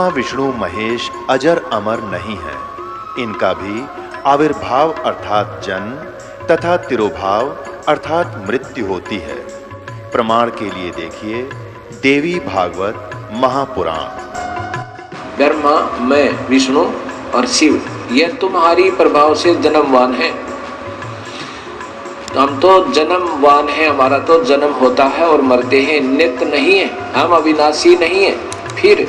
ब्रह्मा विष्णु महेश अजर अमर नहीं है। इनका भी आविर्भाव अर्थात जन्म तथा तिरोभाव अर्थात मृत्यु होती है। प्रमाण के लिए देखिए देवी भागवत महापुराण। ब्रह्मा, मैं, विष्णु और शिव ये तुम्हारी प्रभाव से जन्मवान है। हम तो जन्मवान है, हमारा तो जन्म होता है और मरते हैं, नित्य नहीं है, हम अविनाशी नहीं है। फिर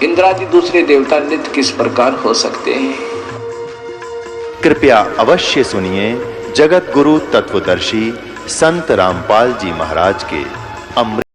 इंद्रादि दूसरे देवता नित्य किस प्रकार हो सकते हैं? कृपया अवश्य सुनिए जगत गुरु तत्वदर्शी संत रामपाल जी महाराज के अमृत।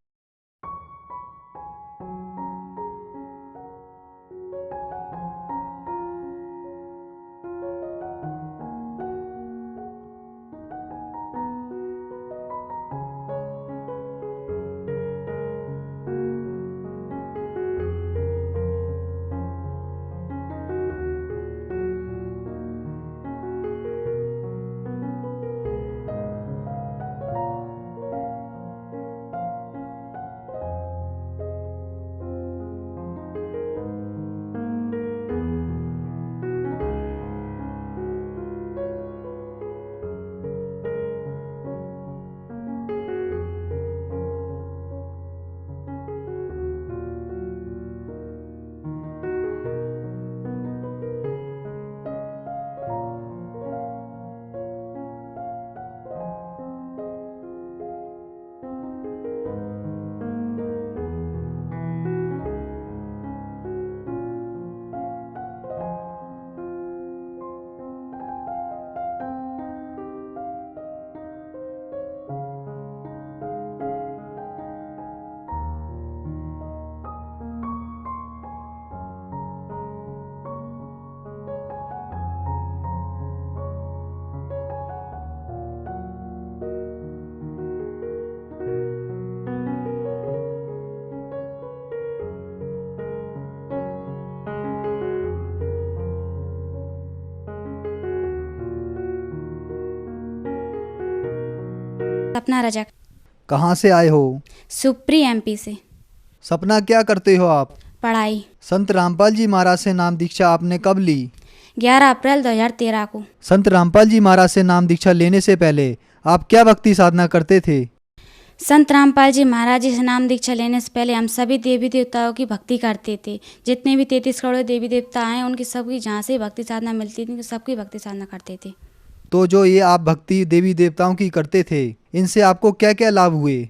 सपना रजक। कहाँ से आए हो? सुप्री एमपी से। सपना, क्या करते हो आप? पढ़ाई। संत रामपाल जी महाराज से नाम दीक्षा आपने कब ली? 11 अप्रैल 2013 को। संत रामपाल जी महाराज से नाम दीक्षा लेने से पहले आप क्या भक्ति साधना करते थे? संत रामपाल जी महाराज जी से नाम दीक्षा लेने से पहले हम सभी देवी देवताओं की भक्ति करते थे। जितने भी 33 करोड़ देवी देवता हैं उनकी सबकी जहाँ से भक्ति साधना मिलती थी सबकी भक्ति साधना करते थे। तो जो ये आप भक्ति देवी देवताओं की करते थे, इनसे आपको क्या क्या लाभ हुए?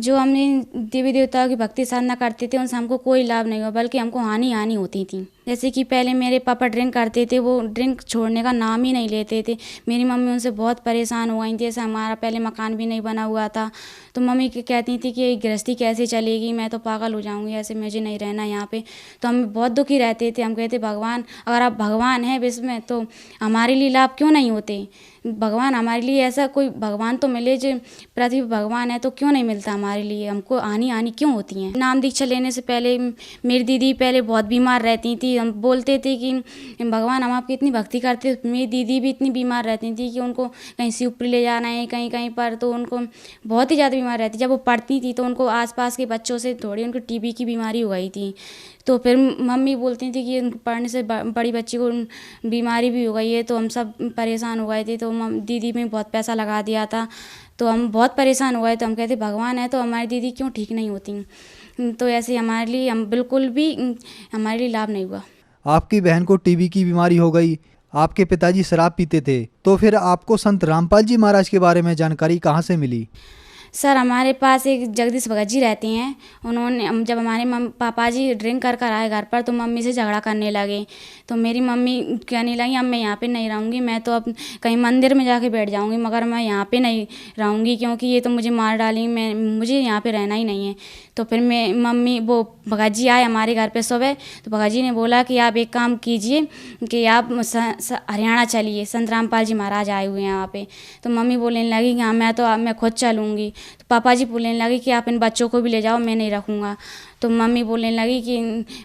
जो हमने देवी देवताओं की भक्ति साधना करते थे उनसे हमको कोई लाभ नहीं हुआ, बल्कि हमको हानि होती थी। जैसे कि पहले मेरे पापा ड्रिंक करते थे, वो ड्रिंक छोड़ने का नाम ही नहीं लेते थे। मेरी मम्मी उनसे बहुत परेशान हो गई थी। जैसे हमारा पहले मकान भी नहीं बना हुआ था तो मम्मी कहती थी कि गृहस्थी कैसे चलेगी, मैं तो पागल हो जाऊंगी, ऐसे मुझे नहीं रहना यहाँ पे। तो हम बहुत दुखी रहते थे। हम कहते भगवान, अगर आप भगवान हैं विश्व में तो हमारे लिए लाभ क्यों नहीं होते? भगवान हमारे लिए ऐसा कोई भगवान तो मिले, जो पृथ्वी भगवान है तो क्यों नहीं मिलता हमारे लिए? हमको हानि क्यों होती है? नाम दीक्षा लेने से पहले मेरी दीदी पहले बहुत बीमार रहती थी। हम बोलते थे कि भगवान हम आपकी इतनी भक्ति करते, मेरी दीदी भी इतनी बीमार रहती थी कि उनको कहीं शिवपुरी ले जाना है कहीं कहीं पर, तो उनको बहुत ही ज़्यादा बीमार रहती। जब वो पढ़ती थी तो उनको आसपास के बच्चों से थोड़ी उनको टीबी की बीमारी हो गई थी। तो फिर मम्मी बोलती थी कि पढ़ने से बड़ी बच्ची को बीमारी भी हो गई है, तो हम सब परेशान हो गए थे। तो दीदी में बहुत पैसा लगा दिया था, तो हम बहुत परेशान हो गए। तो हम कहते भगवान है तो हमारी दीदी क्यों ठीक नहीं होती? तो ऐसे हमारे लिए हम बिल्कुल भी हमारे लिए लाभ नहीं हुआ। आपकी बहन को टीबी की बीमारी हो गई, आपके पिताजी शराब पीते थे, तो फिर आपको संत रामपाल जी महाराज के बारे में जानकारी कहाँ से मिली? सर, हमारे पास एक जगदीश भगत जी रहते हैं। उन्होंने जब हमारे पापा जी ड्रिंक कर आए घर पर तो मम्मी से झगड़ा करने लगे। तो मेरी मम्मी कहने लगी अब मैं यहाँ पे नहीं रहूँगी, मैं तो अब कहीं मंदिर में जाके बैठ जाऊँगी, मगर मैं यहाँ पे नहीं रहूँगी क्योंकि ये तो मुझे मार डालेंगे, मुझे यहाँ पे रहना ही नहीं है। तो फिर मैं मम्मी वो भगत जी आए हमारे घर पे सुबह। तो भगत जी ने बोला कि आप एक काम कीजिए कि आप हरियाणा चलिए, संत रामपाल जी महाराज आए हुए हैं यहाँ पे। तो मम्मी बोलने लगी कि हाँ मैं खुद चलूँगी। तो पापा जी बोलने लगे कि आप इन बच्चों को भी ले जाओ, मैं नहीं रखूँगा। तो मम्मी बोलने लगी कि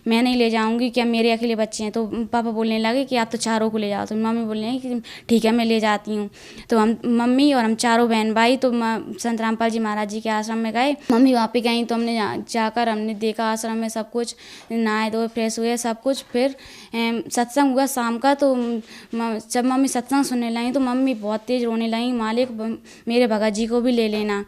मैं नहीं ले जाऊँगी, क्या मेरे अकेले बच्चे हैं। तो पापा बोलने लगे कि आप तो चारों को ले जाओ। तो मम्मी बोलने लगी कि ठीक है मैं ले जाती हूँ। तो हम मम्मी और हम चारों बहन भाई तो संत रामपाल जी महाराज जी के आश्रम में गए। मम्मी वहाँ पे गई तो हमने जाकर हमने देखा आश्रम में सब कुछ, नहाए धोए फ्रेश हुए सब कुछ। फिर सत्संग हुआ शाम का। तो जब मम्मी सत्संग सुनने लगी तो मम्मी बहुत तेज़ रोने लगी, मालिक मेरे भगत जी को भी ले लेना।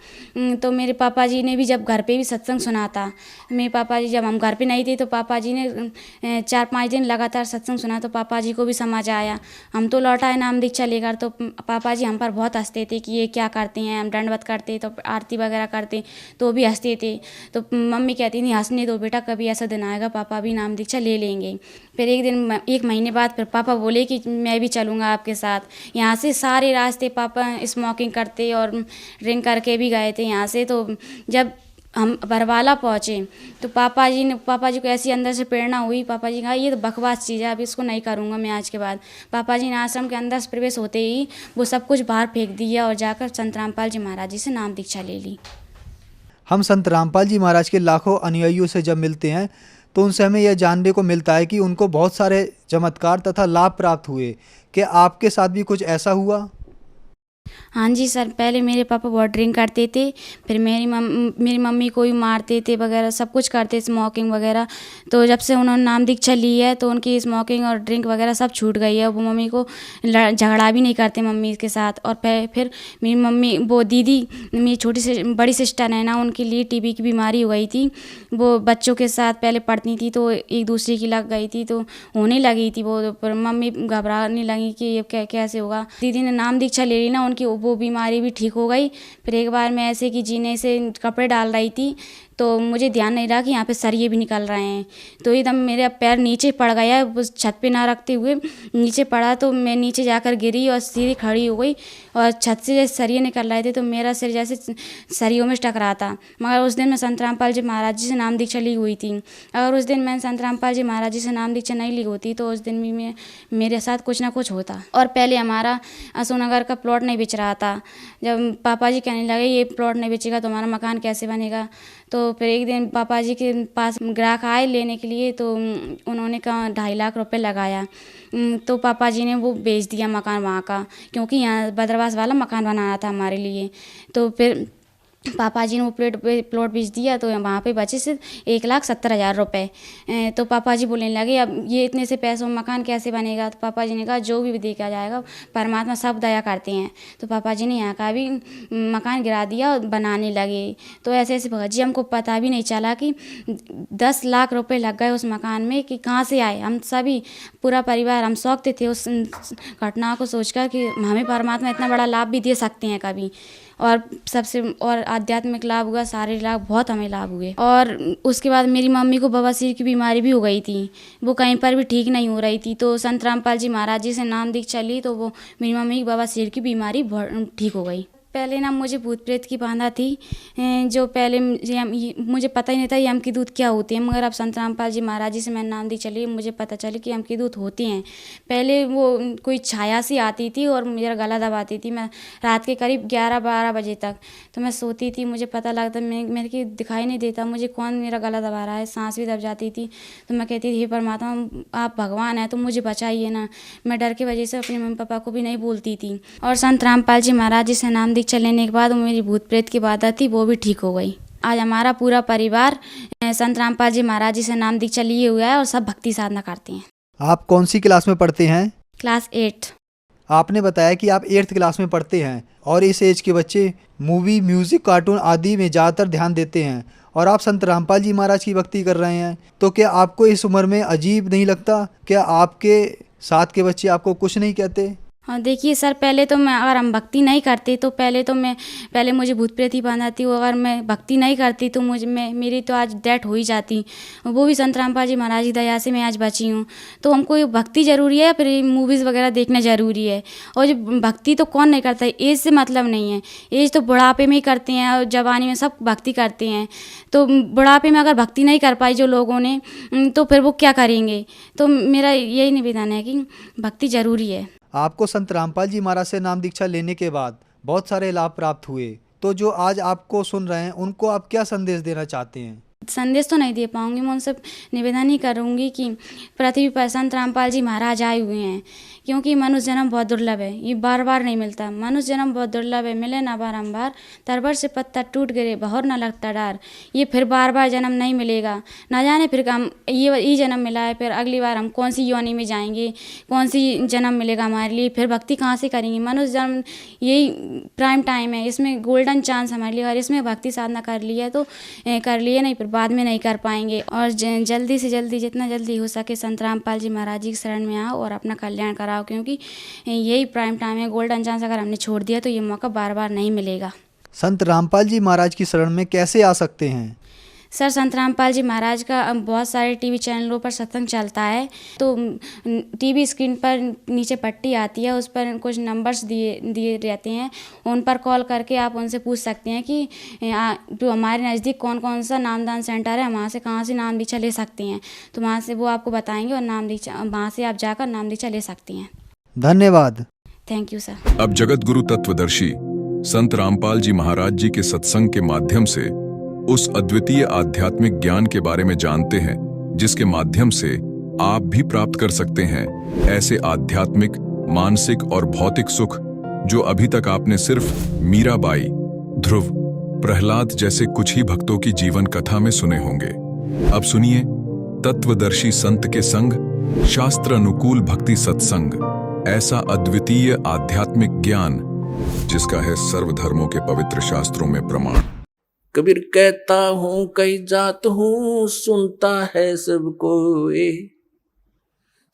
तो मेरे पापा जी ने भी जब घर पे भी सत्संग सुना था, मेरे पापा जी जब हम घर पे नहीं थे तो पापा जी ने 4-5 दिन लगातार सत्संग सुना तो पापा जी को भी समझ आया। हम तो लौट आए नाम दीक्षा लेकर। तो पापा जी हम पर बहुत हंसते थे कि ये क्या करते हैं। हम दंडवत करते तो आरती वगैरह करते तो भी हंसते थे। तो मम्मी कहती थी हंसने दो बेटा, कभी ऐसा दिन आएगा पापा भी नाम दीक्षा ले लेंगे। फिर एक महीने बाद फिर पापा बोले कि मैं भी चलूँगा आपके साथ। यहाँ से सारे रास्ते पापा स्मोकिंग करते और ड्रिंक करके भी गए थे यहाँ से। तो जब हम बरवाला पहुँचे तो पापा जी को ऐसी अंदर से प्रेरणा हुई। पापा जी कहा ये तो बकवास चीज़ है, अब इसको नहीं करूँगा मैं आज के बाद। पापा जी ने आश्रम के अंदर से प्रवेश होते ही वो सब कुछ बाहर फेंक दिया और जाकर संत रामपाल जी महाराज जी से नाम दीक्षा ले ली। हम संत रामपाल जी महाराज के लाखों अनुयायियों से जब मिलते हैं तो उनसे हमें यह जानने को मिलता है कि उनको बहुत सारे चमत्कार तथा लाभ प्राप्त हुए। क्या आपके साथ भी कुछ ऐसा हुआ? हाँ जी सर, पहले मेरे पापा बहुत ड्रिंक करते थे। फिर मेरी मम्मी को भी मारते थे वगैरह, सब कुछ करते, स्मोकिंग वगैरह। तो जब से उन्होंने नाम दीक्षा ली है तो उनकी स्मोकिंग और ड्रिंक वगैरह सब छूट गई है। वो मम्मी को झगड़ा भी नहीं करते मम्मी के साथ। और फिर मेरी मम्मी वो दीदी मेरी बड़ी सिस्टर है ना, उनके लिए टीबी की बीमारी हो गई थी। वो बच्चों के साथ पहले पढ़ती थी तो एक दूसरे की लग गई थी, तो होने लगी थी वो। पर मम्मी घबराने लगी कि ये कैसे होगा। दीदी ने नाम दीक्षा ले ली ना, उनकी वो बीमारी भी ठीक हो गई। फिर एक बार मैं ऐसे कि जीने से कपड़े डाल रही थी तो मुझे ध्यान नहीं रहा कि यहाँ पे सरिये भी निकल रहे हैं। तो एकदम मेरा पैर नीचे पड़ गया, उस छत पे ना रखते हुए नीचे पड़ा। तो मैं नीचे जाकर गिरी और सीधी खड़ी हो गई और छत से जैसे सरिये निकल रहे थे तो मेरा सिर जैसे सरियों में टकरा था। मगर उस दिन मैं संत रामपाल जी महाराज जी से नाम दीक्षा ली हुई थी। अगर उस दिन मैंने संत रामपाल जी महाराज जी से नाम दीक्षा नहीं ली होती तो उस दिन भी मेरे साथ कुछ ना कुछ होता। और पहले हमारा अशोकनगर का प्लॉट नहीं बिच रहा था। जब पापा जी कहने लगे ये प्लॉट नहीं बेचेगा तो हमारा मकान कैसे बनेगा। तो फिर एक दिन पापा जी के पास ग्राहक आए लेने के लिए, तो उन्होंने कहा 2.5 लाख रुपए लगाया। तो पापा जी ने वो बेच दिया मकान वहाँ का, क्योंकि यहाँ बदरवास वाला मकान बनाना था हमारे लिए। तो फिर पापा जी ने वो प्लॉट बेच दिया तो वहाँ पे बचे सिर्फ 1,70,000 रुपये। तो पापा जी बोलने लगे अब ये इतने से पैसों में मकान कैसे बनेगा। तो पापा जी ने कहा जो भी देखा जाएगा परमात्मा सब दया करते हैं। तो पापा जी ने यहाँ का भी मकान गिरा दिया और बनाने लगे। तो ऐसे ऐसे भगत जी हमको पता भी नहीं चला कि 10 लाख रुपए लग गए उस मकान में, कि कहाँ से आए। हम सभी पूरा परिवार हम शौकते थे उस घटना को सोचकर कि हमें परमात्मा इतना बड़ा लाभ भी दे सकते हैं कभी। और आध्यात्मिक लाभ हुआ, शारीरिक लाभ बहुत हमें लाभ हुए। और उसके बाद मेरी मम्मी को बवासीर की बीमारी भी हो गई थी, वो कहीं पर भी ठीक नहीं हो रही थी। तो संत रामपाल जी महाराज जी से नाम दीक्षा ली तो वो मेरी मम्मी की बवासीर की बीमारी ठीक हो गई। पहले ना मुझे भूत प्रेत की बाधा थी, जो पहले मुझे पता ही नहीं था यम की दूत क्या होती है। मगर अब संत रामपाल जी महाराज जी से मैंने नाम दी चली, मुझे पता चली कि यम की दूत होती हैं। पहले वो कोई छाया सी आती थी और मेरा गला दबाती थी। मैं रात के करीब 11-12 बजे तक तो मैं सोती थी, मुझे पता लगता मेरे की दिखाई नहीं देता मुझे कौन मेरा गला दबा रहा है, सांस भी दब जाती थी। तो मैं कहती थी हे परमात्मा आप भगवान हैं तो मुझे बचाइए ना। मैं डर की वजह से अपने मम्मी पापा को भी नहीं बोलती थी। और संत रामपाल जी महाराज जी से नाम दीक्षा लेने के बाद मेरी भूत प्रेत की बाधा थी वो भी ठीक हो गई। आज हमारा पूरा परिवार संत रामपाल जी महाराज जी से नाम दीक्षा लिए हुआ है और सब भक्ति साधना करते हैं। आप कौन सी क्लास में पढ़ते हैं? क्लास 8। आपने बताया कि आप 8th क्लास में पढ़ते हैं और इस एज के बच्चे मूवी, म्यूजिक, कार्टून आदि में ज़्यादातर ध्यान देते हैं और आप संत रामपाल जी महाराज की भक्ति कर रहे हैं। तो क्या आपको इस उम्र में अजीब नहीं लगता? क्या आपके साथ के बच्चे आपको कुछ नहीं कहते? हाँ देखिए सर, पहले तो मैं अगर हम भक्ति नहीं करते तो पहले मुझे भूत प्रेत ही बांध आती। अगर मैं भक्ति नहीं करती तो मेरी तो आज डेथ हो ही जाती। वो भी संत रामपाल जी महाराज की दया से मैं आज बची हूँ। तो हमको भक्ति ज़रूरी है, फिर मूवीज़ वगैरह देखना ज़रूरी है। और जो भक्ति तो कौन नहीं करता है, एज से मतलब नहीं है। एज तो बुढ़ापे में ही करते हैं और जवानी में सब भक्ति करते हैं। तो बुढ़ापे में अगर भक्ति नहीं कर पाई जो लोगों ने तो फिर वो क्या करेंगे। तो मेरा यही निवेदन है कि भक्ति ज़रूरी है। आपको संत रामपाल जी महाराज से नाम दीक्षा लेने के बाद बहुत सारे लाभ प्राप्त हुए, तो जो आज आपको सुन रहे हैं उनको आप क्या संदेश देना चाहते हैं? संदेश तो नहीं दे पाऊँगी, मैं उनसे निवेदन ही करूँगी कि पृथ्वी पर संत रामपाल जी महाराज आए हुए हैं, क्योंकि मनुष्य जन्म बहुत दुर्लभ है, ये बार बार नहीं मिलता। मनुष्य जन्म बहुत दुर्लभ है, मिले ना बारंबार, तरबर से पत्ता टूट गिरे बहुर न लगता डार। ये फिर बार बार जन्म नहीं मिलेगा, ना जाने फिर हम ये जन्म मिला है, फिर अगली बार हम कौन सी योनि में जाएंगे, कौन सी जन्म मिलेगा हमारे लिए, फिर भक्ति कहाँ से करेंगे। मनुष्य जन्म यही प्राइम टाइम है, इसमें गोल्डन चांस हमारे लिए, और इसमें भक्ति साधना कर लिया तो कर लिए, नहीं फिर बाद में नहीं कर पाएंगे। और जल्दी से जल्दी जितना जल्दी हो सके संत रामपाल जी महाराज जी की शरण में आओ और अपना कल्याण कराओ, क्योंकि यही प्राइम टाइम है, गोल्डन चांस अगर हमने छोड़ दिया तो ये मौका बार बार नहीं मिलेगा। संत रामपाल जी महाराज की शरण में कैसे आ सकते हैं? सर, संत रामपाल जी महाराज का बहुत सारे टीवी चैनलों पर सत्संग चलता है, तो टीवी स्क्रीन पर नीचे पट्टी आती है, उस पर कुछ नंबर्स दिए रहते हैं, उन पर कॉल करके आप उनसे पूछ सकते हैं कि जो हमारे नज़दीक कौन कौन सा नामदान सेंटर है, वहाँ से कहाँ से नाम दीक्षा ले सकते हैं, तो वहाँ से वो आपको बताएंगे और नाम दीक्षा वहाँ से आप जाकर नाम दीक्षा ले सकती हैं। धन्यवाद। Thank you sir. अब जगत गुरु तत्वदर्शी संत रामपाल जी महाराज जी के सत्संग के माध्यम से उस अद्वितीय आध्यात्मिक ज्ञान के बारे में जानते हैं, जिसके माध्यम से आप भी प्राप्त कर सकते हैं ऐसे आध्यात्मिक, मानसिक और भौतिक सुख जो अभी तक आपने सिर्फ मीराबाई, ध्रुव, प्रहलाद जैसे कुछ ही भक्तों की जीवन कथा में सुने होंगे। अब सुनिए तत्वदर्शी संत के संग शास्त्र अनुकूल भक्ति सत्संग, ऐसा अद्वितीय आध्यात्मिक ज्ञान जिसका है सर्वधर्मों के पवित्र शास्त्रों में प्रमाण। कबीर कहता हूँ कई जात हूँ, सुनता है सबको ए,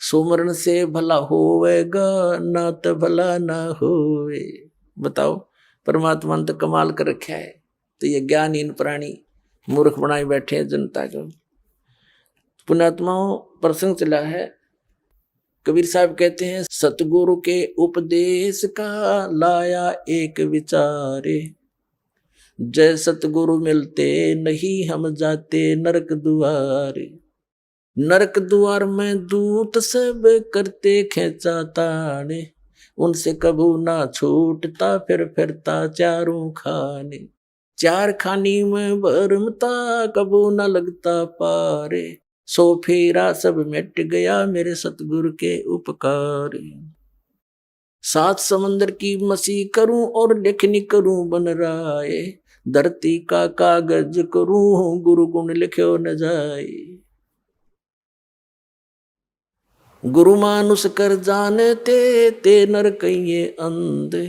सुमरण से भला होवेगा, ना तो भला ना होवे। बताओ, परमात्मा ने तो कमाल कर रखा है, तो ये ज्ञानहीन प्राणी मूर्ख बनाए बैठे हैं जनता को। पुण्यात्माओं, प्रसंग चला है, कबीर साहब कहते हैं सतगुरु के उपदेश का लाया एक विचारे, जय सतगुरु मिलते नहीं हम जाते नरक द्वारे। नरक द्वार में दूत सब करते खेचा ताने, उनसे कबू ना छूटता फिर फिरता चारों खाने। चार खानी में भरमता कबू ना लगता पारे, सो फेरा सब मिट गया मेरे सतगुरु के उपकार। सात समंदर की मसी करूं और लेखनी करूं बन राय, धरती का कागज करूं गुरु गुण लिख्यो न जाए। गुरु मानुष कर जानते ते नर कहिए अंधे,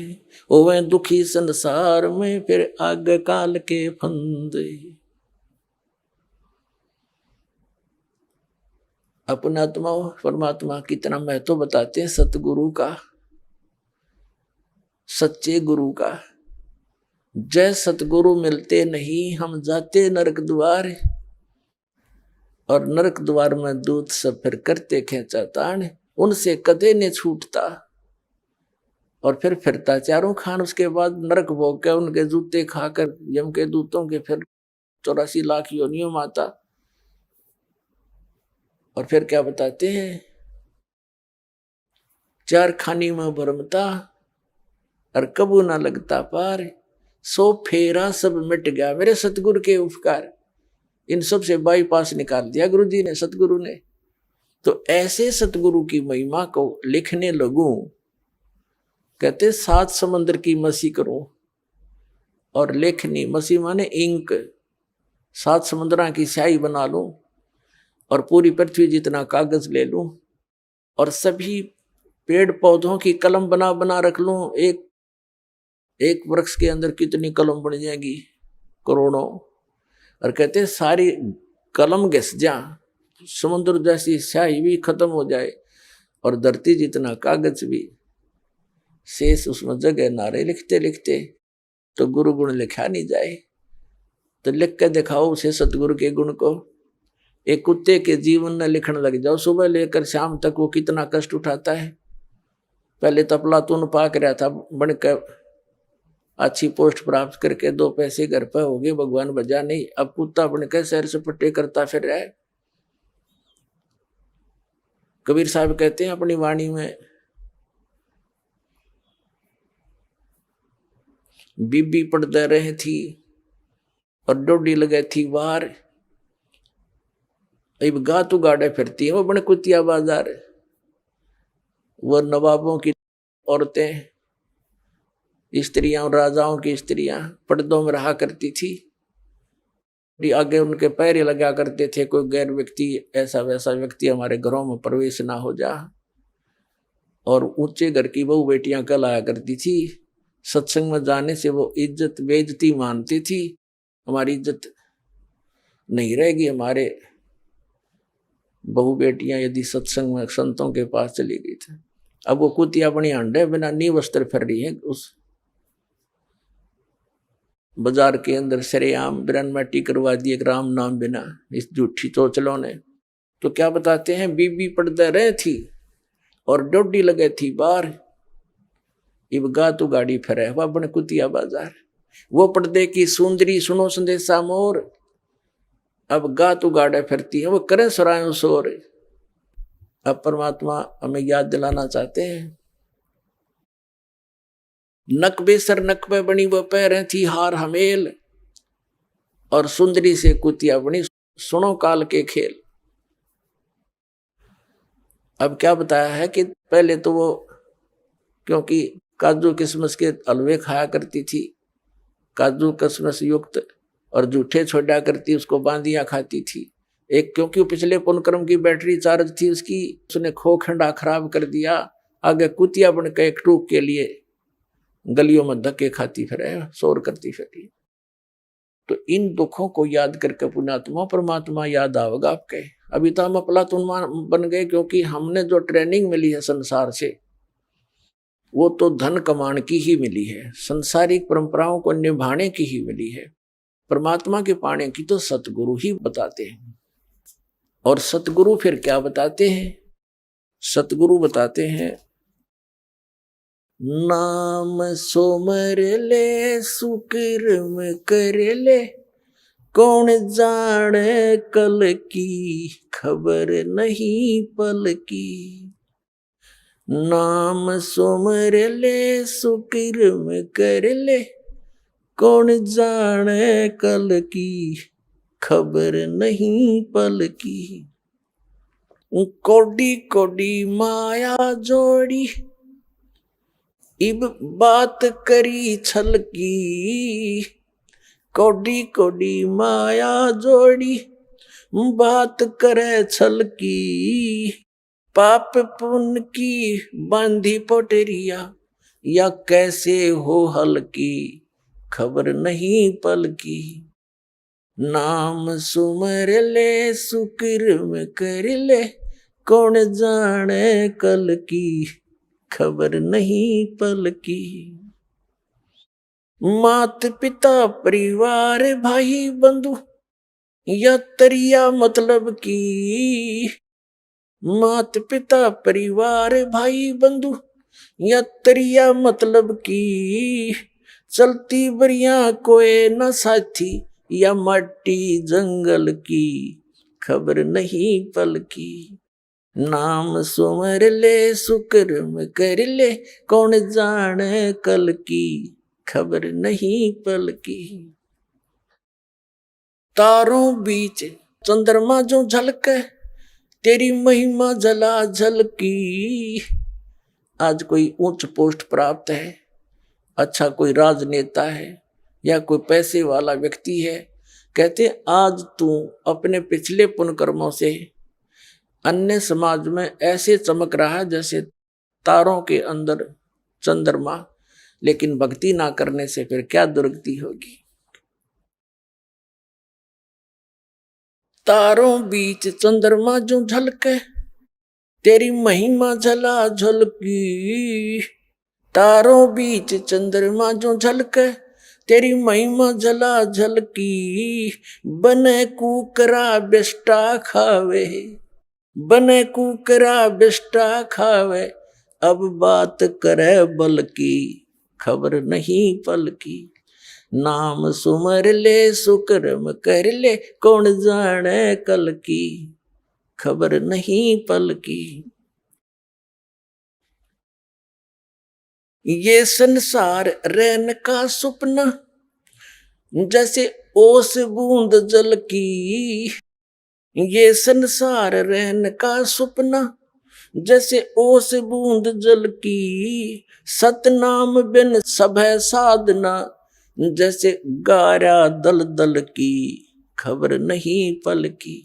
ओवे दुखी संसार में फिर आग काल के फंदे। अपना आत्मा परमात्मा कितना महत्व बताते हैं सतगुरु का, सच्चे गुरु का। जय सतगुरु मिलते नहीं हम जाते नरक द्वार, और नरक द्वार में दूत सब फिर करते खेचा तान, उनसे कदे ने छूटता और फिर फिरता चारों खान। उसके बाद नरक भोग के उनके जूते खाकर यम के दूतों के फिर 84 लाख योनियों माता। और फिर क्या बताते हैं, चार खानी में भरमता और कबू ना लगता पार, सो फेरा सब मिट गया मेरे सतगुरु के उपकार। इन सब से बाईपास निकाल दिया गुरु जी ने, सतगुरु ने। तो ऐसे सतगुरु की महिमा को लिखने लगूं, कहते सात समंदर की मसी करूं और लेखनी, मसी माने इंक, सात समुद्रा की स्याही बना लूं और पूरी पृथ्वी जितना कागज ले लूं और सभी पेड़ पौधों की कलम बना बना रख लूं। एक वृक्ष के अंदर कितनी कलम बन जाएगी, करोड़ों। और कहते सारी कलम घिस जा, समुद्र जैसी स्याही भी खत्म हो जाए और धरती जितना कागज भी शेष उसमें जगह नारे लिखते लिखते तो गुरु गुण लिखा नहीं जाए। तो लिख के दिखाओ उसे सतगुरु के गुण को। एक कुत्ते के जीवन न लिखने लग जाओ, सुबह लेकर शाम तक वो कितना कष्ट उठाता है। पहले तो अफलातून पाक रहा था, बनकर अच्छी पोस्ट प्राप्त करके 2 पैसे घर पर हो गए, भगवान बजा नहीं। अब कुत्ता बनकर सैर सपट्टे करता फिर रहा है। कबीर साहब कहते हैं अपनी वाणी में, बीबी पढ़ते रहे थी और डोडी लगे थी वार, अब गा तू गाड़े फिरती है वो बड़े कुतिया बाजार। वो नवाबों की औरतें, स्त्रियां, राजाओं की स्त्रियां पर्दों में रहा करती थी। आगे उनके पैर लगा करते थे, कोई गैर व्यक्ति, ऐसा वैसा व्यक्ति हमारे घरों में प्रवेश ना हो जा। और ऊंचे घर की बहू बेटियां कहलाया करती थी। सत्संग में जाने से वो इज्जत बेइज्जती मानती थी। हमारी इज्जत नहीं रहेगी, हमारे बहू बेटियां यदि सत्संग में संतों के पास चली गई थी। अब वो कुतिया अपनी अंडे बिना नी वस्त्र फिर रही है उस बाजार के अंदर, सरेआम बिरनमैटी करवा दी एक राम नाम बिना इस झूठी चोचलों ने। तो क्या बताते हैं, बीबी पर्दे रहे थी और डोडी लगे थी बाहर। इब गा तू गाड़ी फिरे वह बन कुतिया बाजार। वो पर्दे की सुंदरी सुनो संदेशा मोर, अब गा तू गाड़े फिरती है वो करे सुरायों शोर। अब परमात्मा हमें याद दिलाना चाहते हैं, नक बेसर नक पे बनी वो पैरें थी हार हमेल, और सुंदरी से कुतिया बनी सुनो काल के खेल। अब क्या बताया है कि पहले तो वो क्योंकि काजू किशमिश के हलवे खाया करती थी, काजू किशमिश युक्त, और जूठे छोड़ा करती, उसको बांदियां खाती थी। एक क्योंकि पिछले पुनक्रम की बैटरी चार्ज थी उसकी, उसने खोखंडा खराब कर दिया। आगे कुतिया बन के एक टूक के लिए गलियों में धक्के खाती फिरे, शोर करती फिरी। तो इन दुखों को याद करके पुण्यात्मा परमात्मा याद आवेगा आपके। अभी तो हम अफलातून बन गए, क्योंकि हमने जो ट्रेनिंग मिली है संसार से वो तो धन कमाने की ही मिली है, संसारिक परंपराओं को निभाने की ही मिली है। परमात्मा के पाने की तो सतगुरु ही बताते हैं। और सतगुरु फिर क्या बताते हैं? सतगुरु बताते हैं, नाम सोमर ले सुकर्म कर ले, कौन जाने कल की खबर नहीं पल की। नाम सोमर ले सुकर्म कर ले, कौन जाने कल की खबर नहीं पल की। कोडी कोडी माया जोड़ी, इब बात करी छल की। कोडी कोडी माया जोड़ी, बात करे छल की। पाप पुण्य की बांधी पोटरिया, या कैसे हो हल की खबर नहीं पल की। नाम सुमर ले सुकर्म कर ले, कौन जाने कल की खबर नहीं पल की। मात पिता परिवार भाई बंधु, या तरिया मतलब की। मात पिता परिवार भाई बंधु, या तरिया मतलब की। चलती बरिया कोई न साथी, या माटी जंगल की खबर नहीं पल की। नाम सुमर ले सुकर्म कर ले, कौन जाने कल की खबर नहीं पल की। तारों बीच चंद्रमा जो झलके, तेरी महिमा जला झलकी। आज कोई उच्च पोस्ट प्राप्त है, अच्छा कोई राजनेता है, या कोई पैसे वाला व्यक्ति है, कहते आज तू अपने पिछले पुण्यकर्मों से अन्य समाज में ऐसे चमक रहा है जैसे तारों के अंदर चंद्रमा, लेकिन भक्ति ना करने से फिर क्या दुर्गति होगी। तारों बीच चंद्रमा जो झलके, तेरी महिमा जला झलकी। तारों बीच चंद्रमा जो झलके, तेरी महिमा जला झलकी। बने कुकरा बिष्टा खावे, बने कुकरा बिष्टा खावे। अब बात करे बल की खबर नहीं पल की। नाम सुमर ले सुकर्म कर ले, कौन जाने कल की खबर नहीं पल की। ये संसार रैन का सुपना, जैसे ओस बूंद जल की। ये संसार रहन का सपना, जैसे ओस बूंद जल की। सतनाम बिन सब है साधना, जैसे गारा दल दल की। खबर नहीं पल की।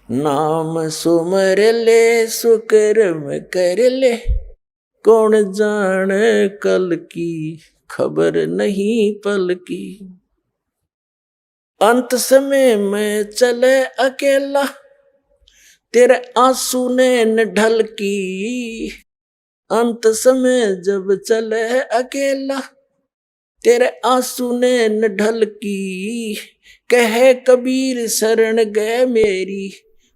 नाम सुमर ले सुकर्म कर ले, कौन जाने कल की। खबर नहीं पल की। अंत समय में चले अकेला, तेरे आंसू ने न ढल की। अंत समय जब चले अकेला, तेरे आंसू ने न ढल की। कहे कबीर शरण गए मेरी,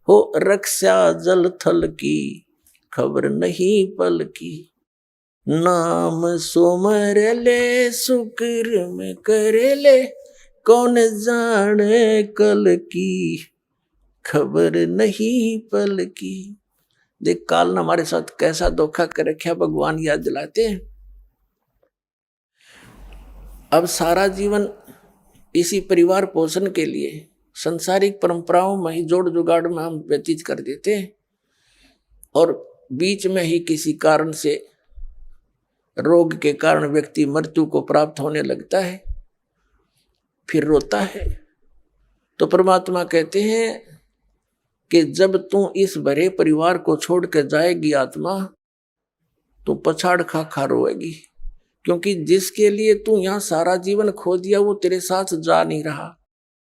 हो रक्षा जल थल की। खबर नहीं पल की। नाम सुमर ले सुकर्म कर ले, कौन जाने कल की। खबर नहीं पल की। देख काल ने हमारे साथ कैसा धोखा कर रखा, भगवान याद दिलाते हैं। अब सारा जीवन इसी परिवार पोषण के लिए संसारिक परंपराओं में ही जोड़ जुगाड़ में हम व्यतीत कर देते हैं, और बीच में ही किसी कारण से, रोग के कारण व्यक्ति मृत्यु को प्राप्त होने लगता है, फिर रोता है। तो परमात्मा कहते हैं कि जब तू इस भरे परिवार को छोड़ कर जाएगी आत्मा, तो पछाड़ खा खा रोएगी, क्योंकि जिसके लिए तू यहाँ सारा जीवन खो दिया वो तेरे साथ जा नहीं रहा।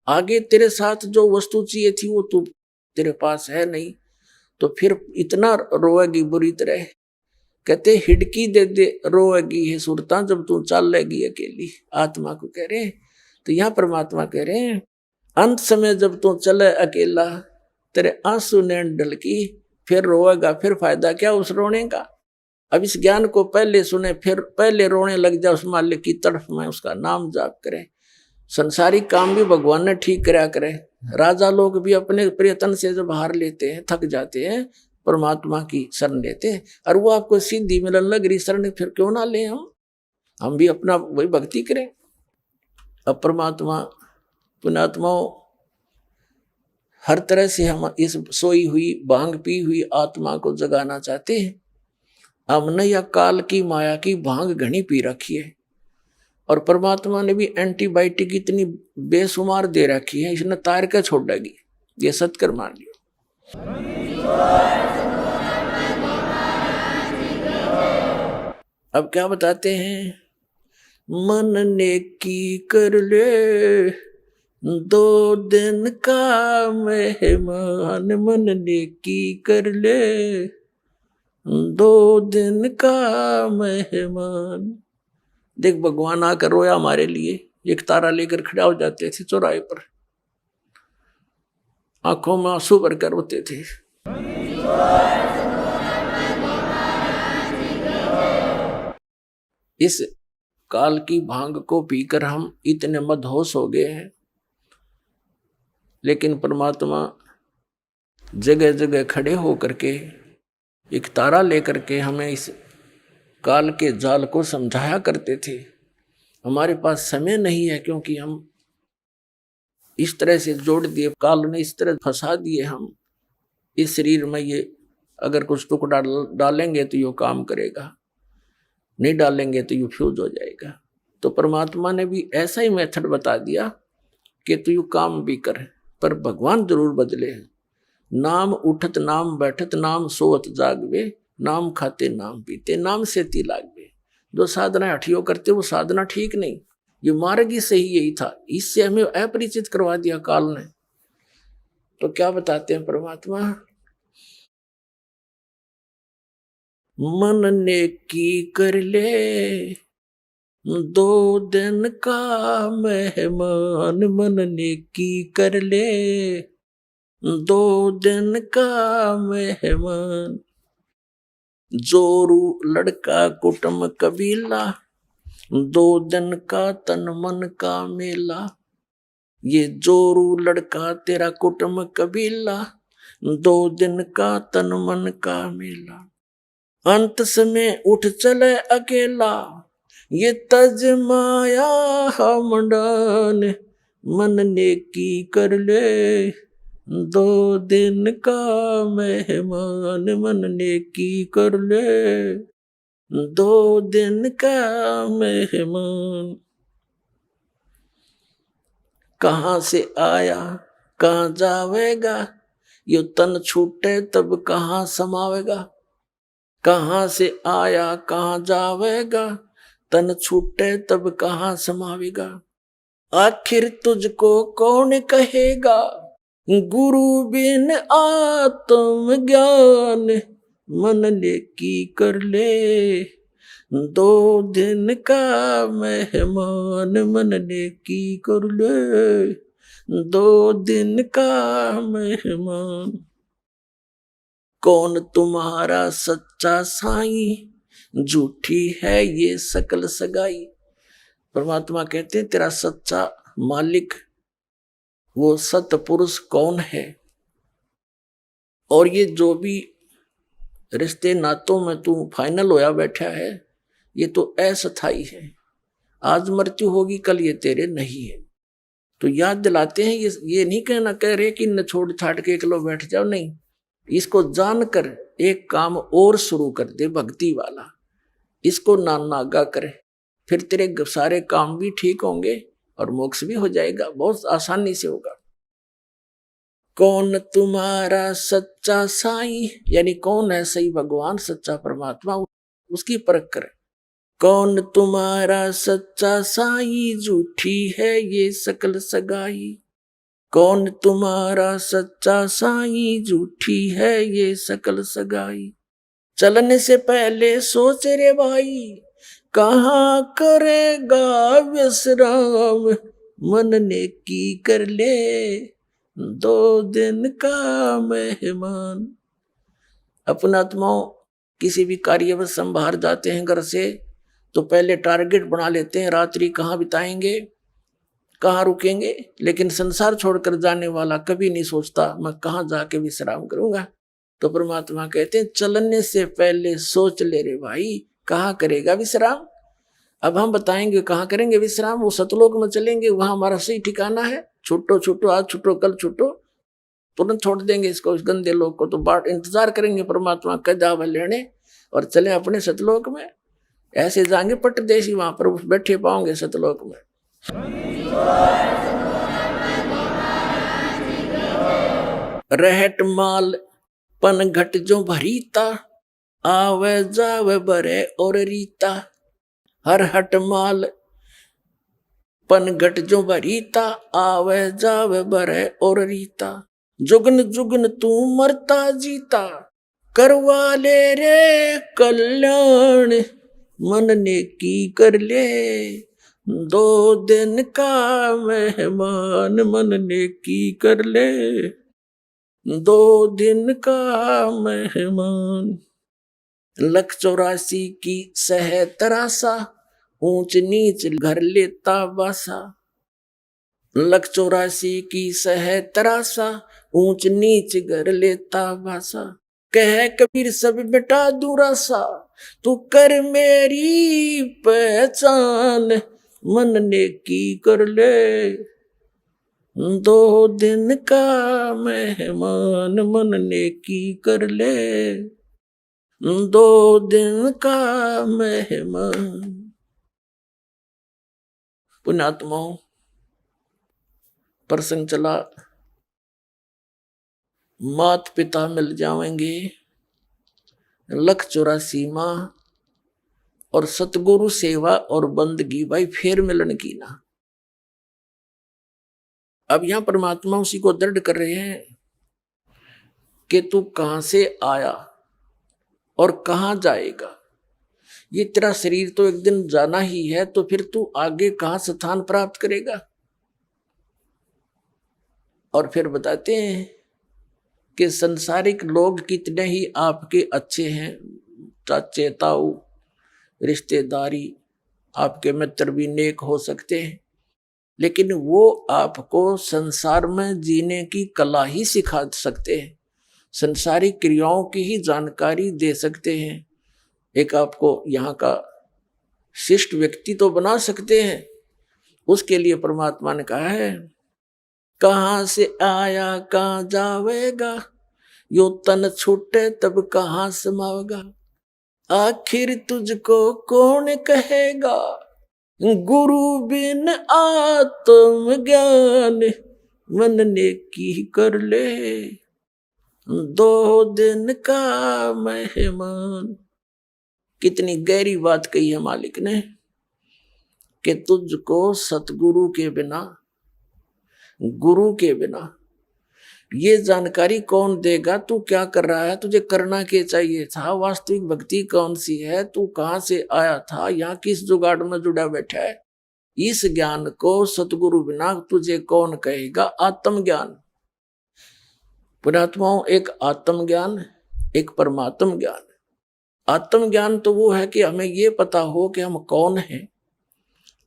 आगे तेरे साथ जो वस्तु चाहिए थी वो तू तेरे पास है नहीं, तो फिर इतना रोएगी बुरी तरह। कहते हिडकी दे दे रोएगी है सुरता, जब तू चल लेगी अकेली। आत्मा को कह रहे हैं। तो यहाँ परमात्मा कह रहे हैं अंत समय जब तू चले अकेला, तेरे आंसू नैन ढल की, फिर रोएगा, फिर फायदा क्या उस रोने का। अब इस ज्ञान को पहले सुने, फिर पहले रोने लग जा उस मालिक की तरफ में, उसका नाम जाप करे। संसारिक काम भी भगवान ने ठीक करा करे। राजा लोग भी अपने प्रयत्न से जब हार लेते हैं, थक जाते हैं, परमात्मा की शरण लेते हैं, और वो आपको सिद्धि मिलन लग रही शरण, फिर क्यों ना ले हम भी अपना वही भक्ति करें। अब परमात्मा पुण्यात्माओं हर तरह से हम इस सोई हुई भांग पी हुई आत्मा को जगाना चाहते हैं। हमने या काल की माया की भांग घनी पी रखी है, और परमात्मा ने भी एंटीबायोटिक इतनी बेशुमार दे रखी है, इसने तार के छोड़ देगी। ये सत्कर मान लियो। अब क्या बताते हैं, मन नेकी कर ले 2 दिन का मेहमान। मन नेकी कर ले 2 दिन का मेहमान। देख भगवान आकर रोया हमारे लिए, एक तारा लेकर खड़ा हो जाते थे चौराहे पर, आंखों में आंसू भरकर रोते थे। इस काल की भांग को पीकर हम इतने मदहोश हो गए हैं, लेकिन परमात्मा जगह जगह खड़े होकर के एक तारा लेकर के हमें इस काल के जाल को समझाया करते थे। हमारे पास समय नहीं है, क्योंकि हम इस तरह से जोड़ दिए, काल ने इस तरह फंसा दिए हम इस शरीर में। ये अगर कुछ टुकड़ा डालेंगे तो ये काम करेगा, नहीं डालेंगे तो ये फ्यूज हो जाएगा। तो परमात्मा ने भी ऐसा ही मेथड बता दिया कि तू यू काम भी कर, पर भगवान जरूर बदले हैं। नाम उठत नाम बैठत नाम सोवत जागवे, नाम खाते नाम पीते नाम से ती लागवे। जो साधना हठियो करते वो साधना ठीक नहीं, ये मार्ग ही सही यही था। इससे हमें अपरिचित करवा दिया काल ने। तो क्या बताते हैं परमात्मा, मन नेकी कर ले 2 दिन का मेहमान। मन नेकी कर ले 2 दिन का मेहमान। जोरू लड़का कुटुंब कबीला, 2 दिन का तन मन का मेला। ये जोरू लड़का तेरा कुटुंब कबीला, 2 दिन का तन मन का मेला। अंत समय उठ चले अकेला, ये तज माया मंडान। मन नेकी कर ले दो दिन का मेहमान मन नेकी कर ले, दो दिन का मेहमान। कहाँ से आया कहाँ जावेगा, यो तन छूटे तब कहाँ समावेगा। कहाँ से आया कहाँ जावेगा, तन छूटे तब कहाँ समावेगा। आखिर तुझको कौन कहेगा, गुरु बिन आत्म ज्ञान मन नेकी कर ले, दो दिन का मेहमान मन नेकी कर ले, दो दिन का मेहमान। कौन तुम्हारा सच्चा साईं, झूठी है ये सकल सगाई। परमात्मा कहते हैं तेरा सच्चा मालिक वो सतपुरुष कौन है। और ये जो भी रिश्ते नातों में तू फाइनल होया बैठा है ये तो अस्थाई है, आज मृत्यु होगी कल ये तेरे नहीं है। तो याद दिलाते हैं ये नहीं कहना कह रहे कि न छोड़ छाड़ के एकलो बैठ जाओ, नहीं, इसको जानकर एक काम और शुरू कर दे भक्ति वाला, इसको नागा करे, फिर तेरे सारे काम भी ठीक होंगे और मोक्ष भी हो जाएगा, बहुत आसानी से होगा। कौन तुम्हारा सच्चा साईं, यानी कौन है सही भगवान सच्चा परमात्मा, उसकी परख करे। कौन तुम्हारा सच्चा साईं, झूठी है ये सकल सगाई। कौन तुम्हारा सच्चा साईं, झूठी है ये सकल सगाई। चलने से पहले सोच रे भाई, कहाँ करेगा विश्राम, मन नेकी कर ले, दो दिन का मेहमान। अपना आत्माओं किसी भी कार्यवश हम बाहर जाते हैं घर से तो पहले टारगेट बना लेते हैं, रात्रि कहाँ बिताएंगे, कहाँ रुकेंगे। लेकिन संसार छोड़कर जाने वाला कभी नहीं सोचता मैं कहाँ जाके विश्राम करूंगा। तो परमात्मा कहते हैं चलने से पहले सोच ले रे भाई, कहाँ करेगा विश्राम। अब हम बताएंगे कहाँ करेंगे विश्राम, वो सतलोक में चलेंगे, वहां हमारा सही ठिकाना है। छुट्टो छुट्टो, आज छुट्टो कल छुट्टो, तुरंत छोड़ देंगे इसको, इस गंदे लोक को। तो बाट इंतजार करेंगे परमात्मा का जावे लेने और चले अपने सतलोक में। ऐसे जाएंगे पट्टदेशी, वहां पर बैठे पाओगे सतलोक में। रहट माल पन घट जो भरीता, आवे जावे बरे और रीता। हर हट माल पन घट जो भरीता, आवे जावे बरे और रीता। जुगन जुगन तू मरता जीता, करवा ले रे कल्याण, मन नेकी कर ले, दो दिन का मेहमान, मन नेकी कर ले, दो दिन का मेहमान। 184 की सह तरासा, ऊंच नीच घर लेता बासा। 184 की सह तरासा, ऊंच नीच घर लेता बासा। कह कबीर सब बेटा दूरासा, तू कर मेरी पहचान, मन नेकी कर ले, दो दिन का मेहमान, मन नेकी कर ले, दो दिन का मेहमान। पुण्यात्माओं प्रसंग चला, मात पिता मिल जाएंगे, 184 माँ और सतगुरु सेवा और बंदगी, भाई फिर मिलन की ना। अब यहां परमात्मा उसी को दृढ़ कर रहे हैं कि तू कहां से आया और कहां जाएगा। ये तेरा शरीर तो एक दिन जाना ही है, तो फिर तू आगे कहां स्थान प्राप्त करेगा। और फिर बताते हैं कि संसारिक लोग कितने ही आपके अच्छे हैं, चाचे ताऊ रिश्तेदारी आपके मित्र भी नेक हो सकते हैं, लेकिन वो आपको संसार में जीने की कला ही सिखा सकते हैं, संसारिक क्रियाओं की ही जानकारी दे सकते हैं। एक आपको यहाँ का शिष्ट व्यक्ति तो बना सकते हैं। उसके लिए परमात्मा ने कहा है कहाँ से आया कहाँ जावेगा, यो तन छूटे तब कहाँ समावेगा। आखिर तुझको कौन कहेगा, गुरु बिन आत्म ज्ञान, मन ने की कर ले 2 दिन का मेहमान। कितनी गहरी बात कही है मालिक ने कि तुझको सतगुरु के बिना, गुरु के बिना ये जानकारी कौन देगा, तू क्या कर रहा है, तुझे करना क्या चाहिए था, वास्तविक भक्ति कौन सी है, तू कहाँ से आया था, यहाँ किस जुगाड़ में जुड़ा बैठा है, इस ज्ञान को सतगुरु बिना तुझे कौन कहेगा। आत्मज्ञान, पुण्यात्माओं, एक आत्मज्ञान एक परमात्म ज्ञान। आत्मज्ञान तो वो है कि हमें ये पता हो कि हम कौन हैं,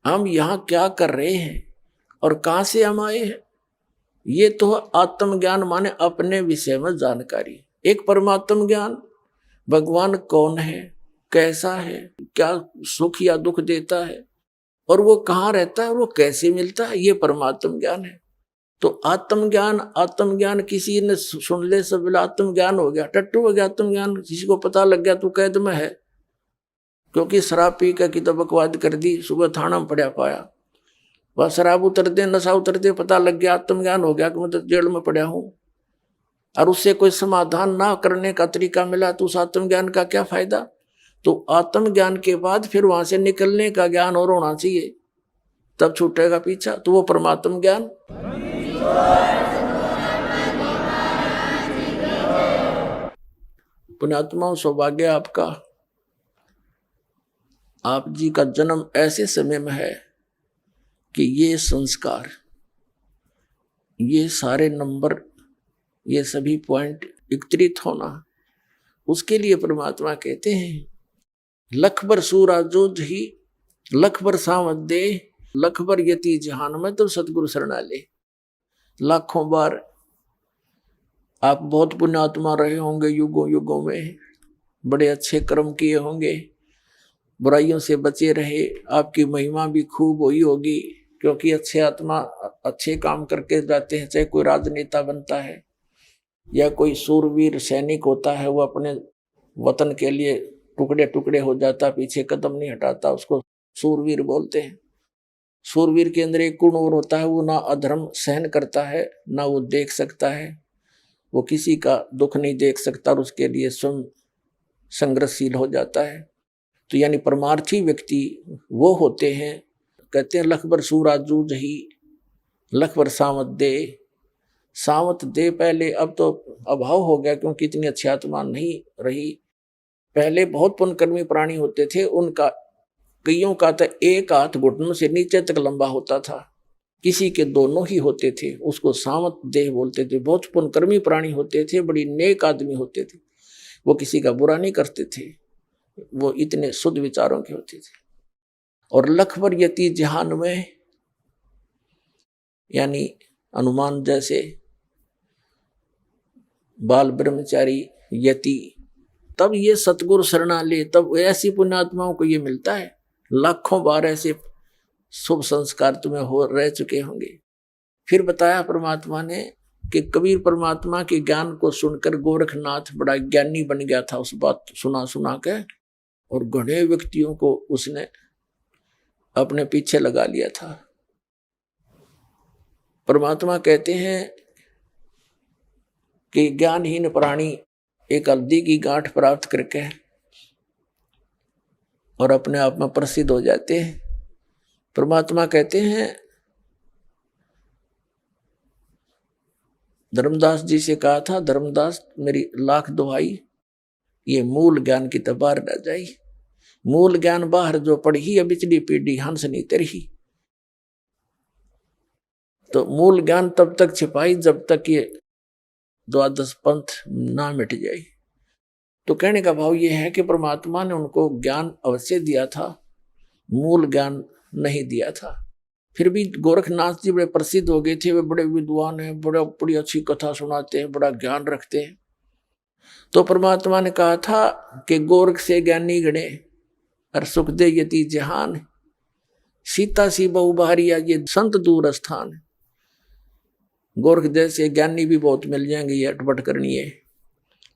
हम यहाँ क्या कर रहे हैं और कहाँ से हम आए हैं। ये तो आत्मज्ञान माने अपने विषय में जानकारी। एक परमात्म ज्ञान, भगवान कौन है, कैसा है, क्या सुख या दुख देता है और वो कहाँ रहता है और वो कैसे मिलता है, ये परमात्म ज्ञान है। तो आत्मज्ञान किसी ने सुन ले सब आत्मज्ञान हो गया, टट्टू हो गया आत्मज्ञान। किसी को पता लग गया तो कैद में है, क्योंकि शराब पी के की तो बकवाद कर दी, सुबह थाना में पड़ा पाया, वह शराब उतर दे नशा उतर दे, पता लग गया आत्मज्ञान हो गया कि मैं तो जेल में पड़ा हूं, और उससे कोई समाधान ना करने का तरीका मिला तो उस आत्मज्ञान का क्या फायदा। तो आत्मज्ञान के बाद फिर वहां से निकलने का ज्ञान और होना चाहिए, तब छूटेगा पीछा, तो वो परमात्म ज्ञान। पुण्यात्माओं, सौभाग्य आपका, आप जी का जन्म ऐसे समय में है कि ये संस्कार, ये सारे नंबर, ये सभी पॉइंट एकत्रित होना, उसके लिए परमात्मा कहते हैं लख बर सूरा जोध ही लख बर सावध दे, लख बर यति जहान में तो सतगुरु शरणा ले। लाखों बार आप बहुत पुण्यात्मा रहे होंगे, युगों युगों में बड़े अच्छे कर्म किए होंगे, बुराइयों से बचे रहे, आपकी महिमा भी खूब हुई होगी, क्योंकि अच्छे आत्मा अच्छे काम करके जाते हैं। चाहे कोई राजनेता बनता है या कोई सूरवीर सैनिक होता है, वो अपने वतन के लिए टुकड़े टुकड़े हो जाता, पीछे कदम नहीं हटाता, उसको सूरवीर बोलते हैं। सूरवीर के अंदर एक गुण और होता है, वो ना अधर्म सहन करता है, ना वो देख सकता है, वो किसी का दुख नहीं देख सकता और उसके लिए स्वयं संघर्षशील हो जाता है। तो यानी परमार्थी व्यक्ति वो होते हैं, कहते हैं लख बर सूरा जूझ ही लख बर सावत दे। सावत दे पहले, अब तो अभाव हो गया क्योंकि इतनी अच्छी आत्मा नहीं रही। पहले बहुत पुण्यकर्मी प्राणी होते थे, उनका कईयों का तो एक हाथ घुटनों से नीचे तक लंबा होता था, किसी के दोनों ही होते थे, उसको सावत देह बोलते थे। बहुत पुण्यकर्मी प्राणी होते थे, बड़ी नेक आदमी होते थे, वो किसी का बुरा नहीं करते थे, वो इतने शुद्ध विचारों के होते थे। और लखबर यति जहान में, यानी हनुमान जैसे बाल ब्रह्मचारी यति, तब ये सतगुरु शरणा ले, तब ऐसी पुण्यात्माओं को ये मिलता है। लाखों बार ऐसे शुभ संस्कार तुम्हें हो रह चुके होंगे। फिर बताया परमात्मा ने कि कबीर परमात्मा के ज्ञान को सुनकर गोरखनाथ बड़ा ज्ञानी बन गया था, उस बात सुना सुना के, और घने व्यक्तियों को उसने अपने पीछे लगा लिया था। परमात्मा कहते हैं कि ज्ञानहीन प्राणी एक हल्दी की गांठ प्राप्त करके और अपने आप में प्रसिद्ध हो जाते हैं। परमात्मा कहते हैं, धर्मदास जी से कहा था, धर्मदास मेरी लाख दुहाई, ये मूल ज्ञान की तो बाहर न जाई, मूल ज्ञान बाहर जो पढ़ी है बिचली पीढ़ी हंस नहीं तरही। तो मूल ज्ञान तब तक छिपाई जब तक ये द्वादश पंथ ना मिट जाए। तो कहने का भाव ये है कि परमात्मा ने उनको ज्ञान अवश्य दिया था, मूल ज्ञान नहीं दिया था। फिर भी गोरखनाथ जी बड़े प्रसिद्ध हो गए थे, वे बड़े विद्वान हैं, बड़ी अच्छी कथा सुनाते हैं, बड़ा ज्ञान रखते हैं। तो परमात्मा ने कहा था कि गोरख से ज्ञानी गणे और सुख दे यति जहान, सीता सी बहु बारिया ये संत दूर स्थान। गोरख जैसे ज्ञानी भी बहुत मिल जाएंगे, ये अटपट करनी है।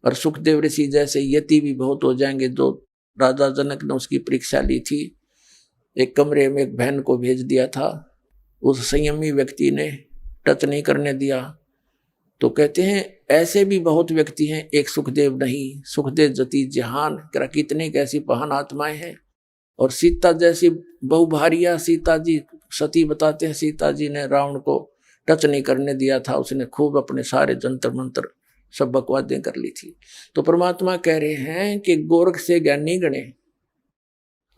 और सुखदेव ऋषि जैसे यति भी बहुत हो जाएंगे। जो राजा जनक ने उसकी परीक्षा ली थी, एक कमरे में एक बहन को भेज दिया था, उस संयमी व्यक्ति ने टच नहीं करने दिया। तो कहते हैं ऐसे भी बहुत व्यक्ति हैं, एक सुखदेव नहीं। सुखदेव जति जहान, कितने कैसी महान आत्माएं हैं। और सीता जैसी बहुभारिया, सीता जी सती बताते हैं, सीता जी ने रावण को टच नहीं करने दिया था, उसने खूब अपने सारे जंतर मंत्र सब बकवादें कर ली थी। तो परमात्मा कह रहे हैं कि गोरख से ज्ञानी गणे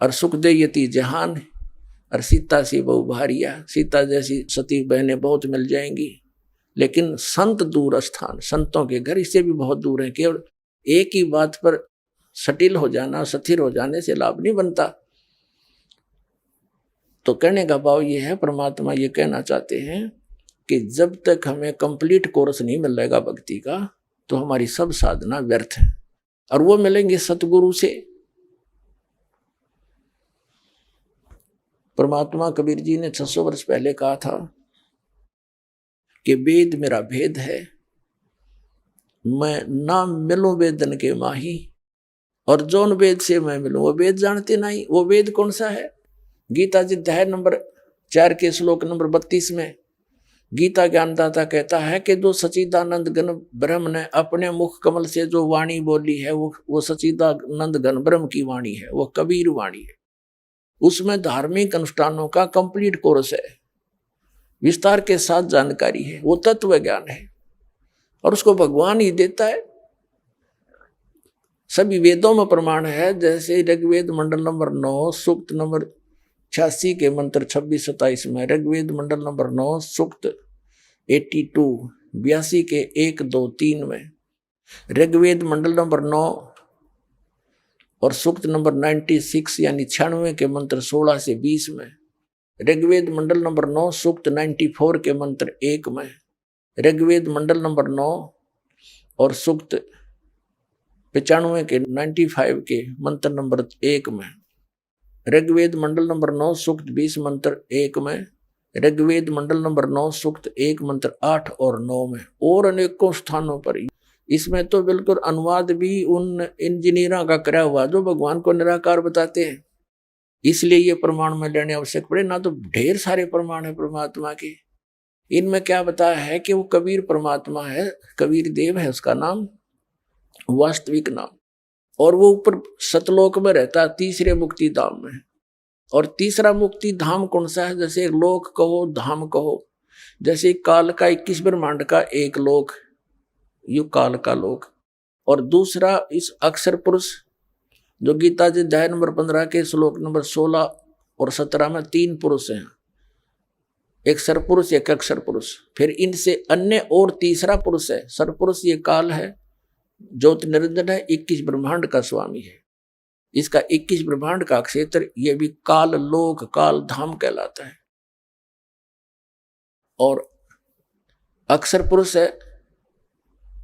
और सुखदेव यति जहान और सीता सी बहुभारिया, सीता जैसी सती बहनें बहुत मिल जाएंगी। लेकिन संत दूर स्थान, संतों के घर इससे भी बहुत दूर है। केवल एक ही बात पर सटिल हो जाना, स्थिर हो जाने से लाभ नहीं बनता। तो कहने का भाव ये है, परमात्मा ये कहना चाहते हैं कि जब तक हमें कंप्लीट कोर्स नहीं मिलेगा भक्ति का, तो हमारी सब साधना व्यर्थ है। और वो मिलेंगे सतगुरु से। परमात्मा कबीर जी ने 600 वर्ष पहले कहा था कि वेद मेरा भेद है, मैं ना मिलूं वेदन के माही, और जौन वेद से मैं मिलूं वो वेद जानते नहीं। वो वेद कौन सा है? गीता जी अध्याय नंबर 4 के श्लोक नंबर 32 में गीता ज्ञानदाता कहता है कि जो सच्चिदानंद घन ब्रह्म ने अपने मुख कमल से जो वाणी बोली है, वो सच्चिदानंद घन ब्रह्म की वाणी है, वो कबीर वाणी है। उसमें धार्मिक अनुष्ठानों का कंप्लीट कोर्स है, विस्तार के साथ जानकारी है, वो तत्व ज्ञान है, और उसको भगवान ही देता है। सभी वेदों में प्रमाण है। जैसे ऋग्वेद मंडल नंबर 9 सूक्त नंबर 86 के मंत्र 26-27 में, ऋग्वेद मंडल नंबर 9 सूक्त 82 के 1, 2, 3 में, ऋग्वेद मंडल नंबर 9 और सूक्त नंबर 96 यानी 96 के मंत्र 16 से 20 में, ऋग्वेद मंडल नंबर 9 सूक्त 94 के मंत्र 1 में, ऋग्वेद मंडल नंबर 9 और सूक्त 95 के 95 के मंत्र नंबर 1 में, ऋग्वेद मंडल नंबर 9 सूक्त 20 मंत्र 1 में, ऋग्वेद मंडल नंबर 9 सूक्त 1 मंत्र 8 और 9 में, और अनेकों स्थानों पर। इसमें तो बिल्कुल अनुवाद भी उन इंजीनियरों का करा हुआ जो भगवान को निराकार बताते हैं। इसलिए ये प्रमाण में लेने आवश्यक पड़े ना। तो ढेर सारे प्रमाण है परमात्मा के। इनमें क्या बताया है कि वो कबीर परमात्मा है, कबीर देव है उसका नाम, वास्तविक नाम। और वो ऊपर सतलोक में रहता है, तीसरे मुक्ति धाम में। और तीसरा मुक्ति धाम कौन सा है? जैसे लोक कहो, धाम कहो। जैसे काल का 21 ब्रह्मांड का एक लोक, यु काल का लोक, और दूसरा इस अक्षर पुरुष जो गीता जी अध्याय नंबर 15 के श्लोक नंबर 16 और 17 में 3 पुरुष हैं, एक सरपुरुष एक अक्षर पुरुष। फिर इनसे अन्य और तीसरा पुरुष है सरपुरुष, ये काल है, ज्योति निरंजन है, 21 ब्रह्मांड का स्वामी है। इसका 21 ब्रह्मांड का क्षेत्र ये भी काल लोक, काल धाम कहलाता है। और अक्षर पुरुष है,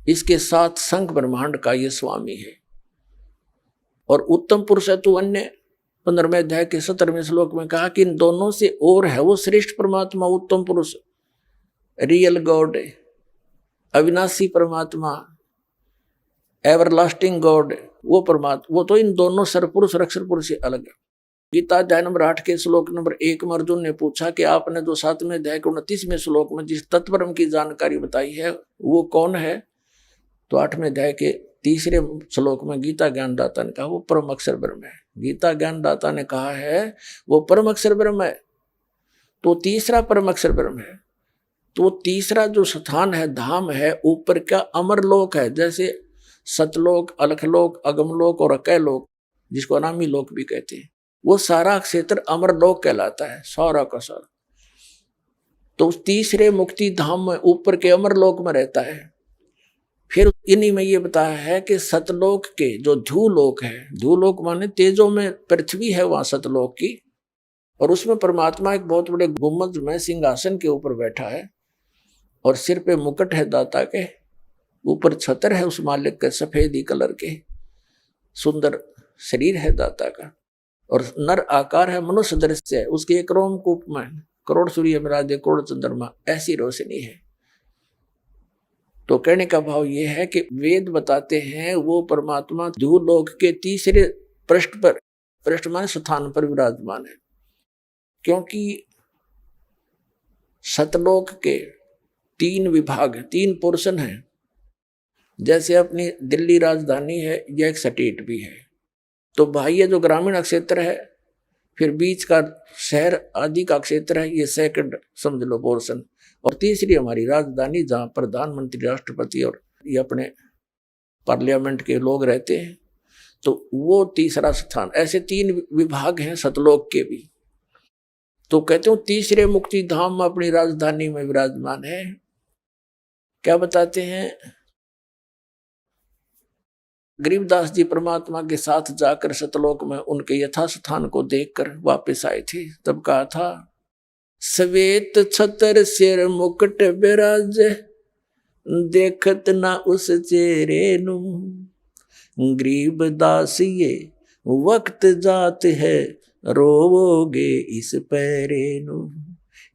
इसके साथ संघ ब्रह्मांड का ये स्वामी है। और उत्तम पुरुष है तो अन्य 15वें अध्याय के 17वें श्लोक में कहा कि इन दोनों से और है वो श्रेष्ठ परमात्मा, उत्तम पुरुष, रियल गॉड, अविनाशी परमात्मा, एवरलास्टिंग गॉड, वो परमात्मा, वो तो इन दोनों सरपुरुष और अक्षर पुरुष से अलग है। गीता अध्याय नंबर 8 के श्लोक नंबर 1 में अर्जुन ने पूछा कि आपने जो 7वें अध्याय के 29वें श्लोक में जिस तत्परम की जानकारी बताई है वो कौन है? तो 8वें अध्याय के 3रे श्लोक में गीता ज्ञानदाता ने कहा वो परम अक्षर ब्रह्म है। गीता ज्ञानदाता ने कहा है वो परम अक्षर ब्रह्म है। तो तीसरा परम अक्षर ब्रह्म है। तो तीसरा जो स्थान है, धाम है, ऊपर का अमरलोक है। जैसे सतलोक, अलखलोक, अगमलोक और अकैलोक, जिसको अनामी लोक भी कहते हैं, वो सारा क्षेत्र अमरलोक कहलाता है, सारा का सारा। तो उस तीसरे मुक्ति धाम में ऊपर के अमरलोक में रहता है। फिर इन्हीं में ये बताया है कि सतलोक के जो ध्रुवलोक है, ध्रुवलोक माने तेजों में पृथ्वी है वहां सतलोक की, और उसमें परमात्मा एक बहुत बड़े गुम्बद में सिंहासन के ऊपर बैठा है, और सिर पे मुकुट है दाता के, ऊपर छतर है उस मालिक के सफेदी कलर के, सुंदर शरीर है दाता का, और नर आकार है, मनुष्य दृश्य है, उसके एक रोमकूप में करोड़ सूर्य मिला दे करोड़ चंद्रमा ऐसी रोशनी है। तो कहने का भाव ये है कि वेद बताते हैं वो परमात्मा भूलोक के तीसरे पृष्ठ माने स्थान पर विराजमान है, क्योंकि सतलोक के 3 विभाग, 3 पोर्शन हैं। जैसे अपनी दिल्ली राजधानी है, यह एक स्टेट भी है, तो बाह्य जो ग्रामीण क्षेत्र है, फिर बीच का शहर आदि का क्षेत्र है, ये सेकंड समझ लो पोर्शन, और तीसरी हमारी राजधानी जहाँ प्रधानमंत्री, राष्ट्रपति और ये अपने पार्लियामेंट के लोग रहते हैं, तो वो तीसरा स्थान। ऐसे 3 विभाग हैं सतलोक के भी। तो कहते हो तीसरे मुक्ति धाम में अपनी राजधानी में विराजमान है। क्या बताते हैं, गरीबदास जी परमात्मा के साथ जाकर सतलोक में उनके यथास्थान को देखकर वापस आए थे। तब कहा था, श्वेत छतर सिर मुकुट बिराज, देखत ना उस चेहरे नु, गरीबदास ये वक्त जात है, रोवोगे इस पैरे नु।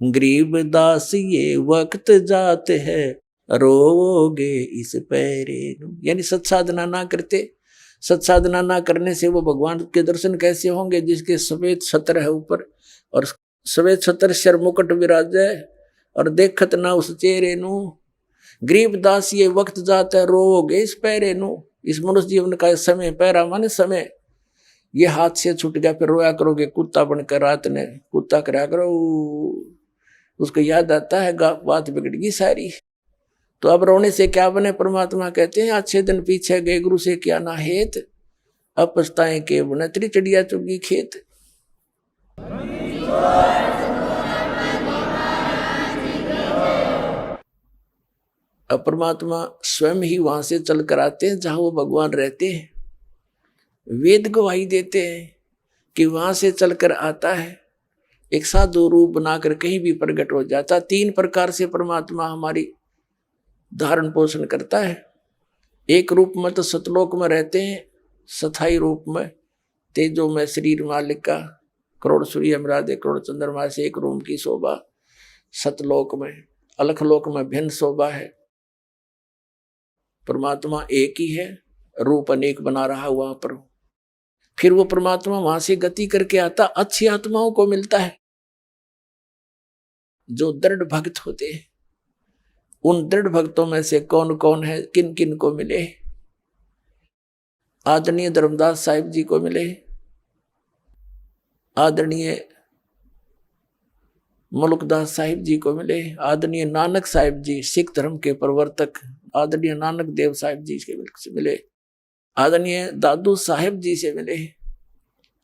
गरीबदास ये वक्त जात है, रोवोगे इस पैरे नु। यानी सत्साधना ना करते, सत्साधना ना करने से वो भगवान के दर्शन कैसे होंगे जिसके सफेद छत्र है ऊपर, और सफेद छत्र सिर मुकुट विराज है, और देखत ना उस चेहरे नु। गरीबदास ये वक्त जाता है, रोवोगे इस पैरे नु। इस मनुष्य जीवन का समय, पैरा माने समय, ये हाथ से छूट गया, फिर रोया करोगे कुत्ता बनकर, रात ने कुत्ता करा करो, उसको याद आता है बात बिगड़ गई सारी। तो अब रोने से क्या बने, परमात्मा कहते हैं, अच्छे दिन पीछे गए गुरु से क्या ना हेत, अब पछताए के बुनत्री चिड़िया चुगी खेत। अब परमात्मा स्वयं ही वहां से चल कर आते हैं जहां वो भगवान रहते हैं। वेद गवाही देते हैं कि वहां से चलकर आता है, एक साधु रूप बनाकर कहीं भी प्रकट हो जाता। 3 प्रकार से परमात्मा हमारी धारण पोषण करता है। एक रूप में तो सतलोक में रहते हैं, स्थायी रूप में तेजो में शरीर मालिक का, करोड़ सूर्य मरादे करोड़ चंद्रमा से एक रूम की शोभा। सतलोक में, अलखलोक में भिन्न शोभा है। परमात्मा एक ही है, रूप अनेक बना रहा वहां पर। फिर वो परमात्मा वहां से गति करके आता, अच्छी आत्माओं को मिलता है जो दृढ़ भक्त होते हैं। उन दृढ़ भक्तों में से कौन कौन है, किन किन को मिले? आदरणीय धर्मदास साहिब जी को मिले, आदरणीय मुल्कदास साहिब जी को मिले, आदरणीय नानक साहिब जी सिख धर्म के प्रवर्तक, आदरणीय नानक देव साहिब जी से मिले, आदरणीय दादू साहिब जी से मिले,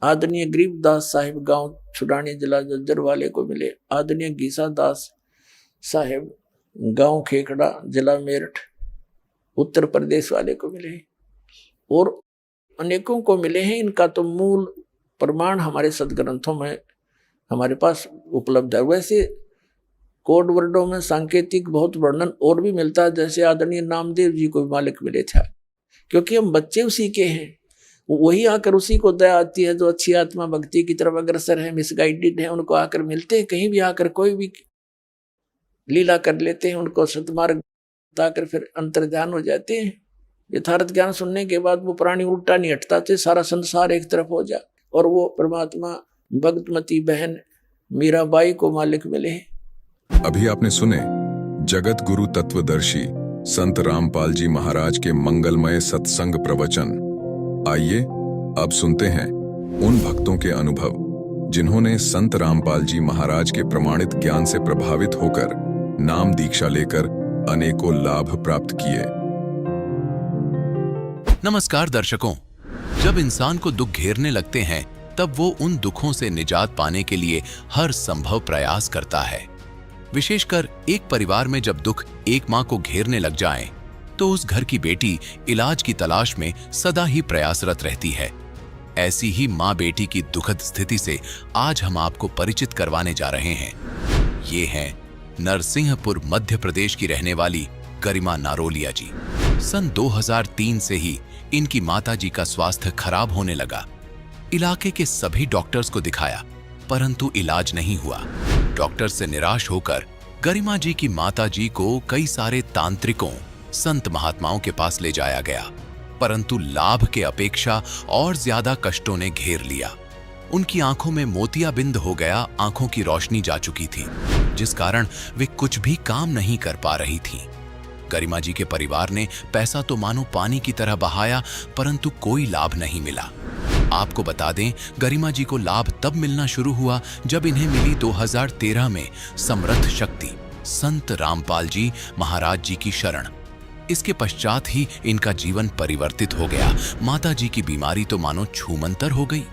आदरणीय गरीबदास साहिब गांव छुड़ानी जिला जज्जर वाले को मिले, आदरणीय गीसा दास साहिब गांव खेखड़ा जिला मेरठ उत्तर प्रदेश वाले को मिले, और अनेकों को मिले हैं। इनका तो मूल प्रमाण हमारे सदग्रंथों में हमारे पास उपलब्ध है। वैसे कोड वर्डों में सांकेतिक बहुत वर्णन और भी मिलता है, जैसे आदरणीय नामदेव जी को भी मालिक मिले थे, क्योंकि हम बच्चे उसी के हैं। वही आकर उसी को दया आती है जो अच्छी आत्मा भक्ति की तरफ अग्रसर है, मिसगाइडेड है, उनको आकर मिलते हैं। कहीं भी आकर कोई भी लीला कर लेते हैं, उनको सतमार्ग बताकर फिर अंतर्ध्यान हो जाते हैं। यथार्थ ज्ञान सुनने के बाद वो प्राणी उल्टा नहीं हटता थे, सारा संसार एक तरफ हो जा। और वो परमात्मा भक्तमती बहन मीराबाई को मालिक मिले। अभी आपने सुने जगत गुरु तत्वदर्शी संत रामपाल जी महाराज के मंगलमय सत्संग प्रवचन। आइए अब सुनते हैं उन भक्तों के अनुभव जिन्होंने संत रामपाल जी महाराज के प्रमाणित ज्ञान से प्रभावित होकर नाम दीक्षा लेकर अनेकों लाभ प्राप्त किए। नमस्कार दर्शकों, जब इंसान को दुख घेरने लगते हैं तब वो उन दुखों से निजात पाने के लिए हर संभव प्रयास करता है। विशेषकर एक परिवार में जब दुख एक माँ को घेरने लग जाए तो उस घर की बेटी इलाज की तलाश में सदा ही प्रयासरत रहती है। ऐसी ही माँ बेटी की दुखद स्थिति से आज हम आपको परिचित करवाने जा रहे हैं। ये हैं नरसिंहपुर मध्य प्रदेश की रहने वाली गरिमा नारोलिया जी। सन 2003 से ही इनकी माताजी का स्वास्थ्य खराब होने लगा। इलाके के सभी डॉक्टर्स को दिखाया परंतु इलाज नहीं हुआ। डॉक्टर से निराश होकर गरिमा जी की माताजी को कई सारे तांत्रिकों, संत महात्माओं के पास ले जाया गया, परंतु लाभ के अपेक्षा और ज्यादा कष्टों ने घेर लिया। उनकी आंखों में मोतियाबिंद हो गया, आंखों की रोशनी जा चुकी थी, जिस कारण वे कुछ भी काम नहीं कर पा रही थीं। गरिमा जी के परिवार ने पैसा तो मानो पानी की तरह बहाया, परंतु कोई लाभ नहीं मिला। आपको बता दें, गरिमा जी को लाभ तब मिलना शुरू हुआ जब इन्हें मिली 2013 में समर्थ शक्ति संत रामपाल जी महाराज जी की शरण। इसके पश्चात ही इनका जीवन परिवर्तित हो गया। माता जी की बीमारी तो मानो छूमंतर हो गई।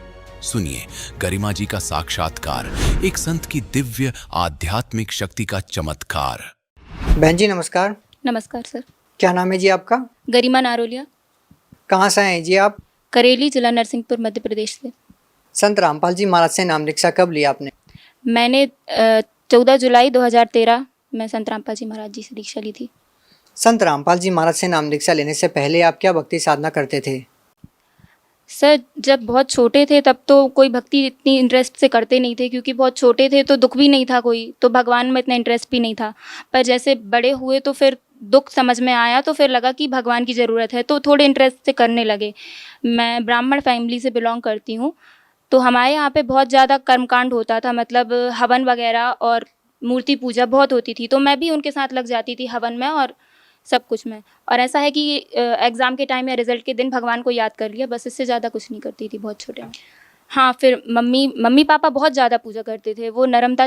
सुनिए गरिमा जी का साक्षात्कार, एक संत की दिव्य आध्यात्मिक शक्ति का चमत्कार। बहन जी नमस्कार। नमस्कार सर। क्या नाम है जी आपका? गरिमा नारोलिया। कहाँ से आए जी आप? करेली, जिला नरसिंहपुर, मध्य प्रदेश से। संत रामपाल जी महाराज से नाम दीक्षा कब लिया आपने? मैंने 14 जुलाई 2013 में संत रामपाल जी महाराज जी से दीक्षा ली थी। संत रामपाल जी महाराज से नाम दीक्षा लेने से पहले आप क्या भक्ति साधना करते थे? सर जब बहुत छोटे थे तब तो कोई भक्ति इतनी इंटरेस्ट से करते नहीं थे, क्योंकि बहुत छोटे थे तो दुख भी नहीं था कोई, तो भगवान में इतना इंटरेस्ट भी नहीं था। पर जैसे बड़े हुए तो फिर दुख समझ में आया, तो फिर लगा कि भगवान की ज़रूरत है, तो थोड़े इंटरेस्ट से करने लगे। मैं ब्राह्मण फैमिली से बिलोंग करती हूँ, तो हमारे यहाँ पे बहुत ज़्यादा कर्मकांड होता था, मतलब हवन वगैरह और मूर्ति पूजा बहुत होती थी, तो मैं भी उनके साथ लग जाती थी हवन में और सब कुछ में। और ऐसा है कि एग्ज़ाम के टाइम या रिज़ल्ट के दिन भगवान को याद कर लिया, बस इससे ज़्यादा कुछ नहीं करती थी बहुत छोटे में। हाँ, फिर मम्मी पापा बहुत ज़्यादा पूजा करते थे। वो नर्मदा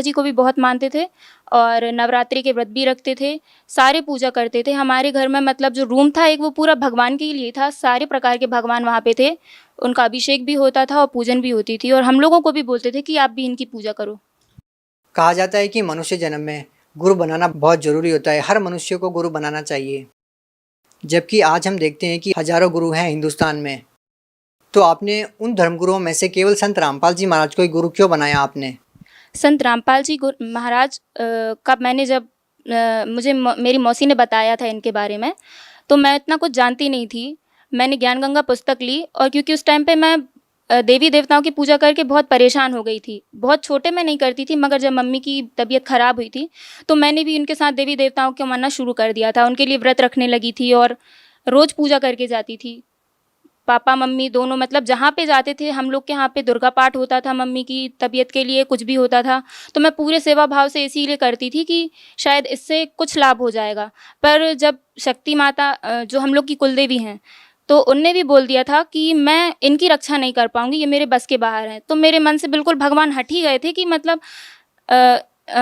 जी को भी बहुत मानते थे और नवरात्रि के व्रत भी रखते थे, सारे पूजा करते थे। हमारे घर में मतलब जो रूम था एक, वो पूरा भगवान के लिए था, सारे प्रकार के भगवान वहाँ पे थे, उनका अभिषेक भी होता था और पूजन भी होती थी, और हम लोगों को भी बोलते थे कि आप भी इनकी पूजा करो। कहा जाता है कि मनुष्य जन्म में गुरु बनाना बहुत ज़रूरी होता है, हर मनुष्य को गुरु बनाना चाहिए, जबकि आज हम देखते हैं कि हजारों गुरु हैं हिंदुस्तान में। तो आपने उन धर्मगुरुओं में से केवल संत रामपाल जी महाराज को ही गुरु क्यों बनाया आपने? संत रामपाल जी महाराज का मैंने जब मुझे मेरी मौसी ने बताया था इनके बारे में, तो मैं इतना कुछ जानती नहीं थी। मैंने ज्ञान गंगा पुस्तक ली, और क्योंकि उस टाइम पे मैं देवी देवताओं की पूजा करके बहुत परेशान हो गई थी। बहुत छोटे में नहीं करती थी, मगर जब मम्मी की तबीयत ख़राब हुई थी तो मैंने भी उनके साथ देवी देवताओं को मानना शुरू कर दिया था। उनके लिए व्रत रखने लगी थी और रोज़ पूजा करके जाती थी। पापा मम्मी दोनों, मतलब जहाँ पे जाते थे, हम लोग के यहाँ पे दुर्गा पाठ होता था, मम्मी की तबीयत के लिए कुछ भी होता था, तो मैं पूरे सेवा भाव से इसीलिए करती थी कि शायद इससे कुछ लाभ हो जाएगा। पर जब शक्ति माता जो हम लोग की कुलदेवी हैं, तो उनने भी बोल दिया था कि मैं इनकी रक्षा नहीं कर पाऊँगी, ये मेरे बस के बाहर है। तो मेरे मन से बिल्कुल भगवान हट ही गए थे कि मतलब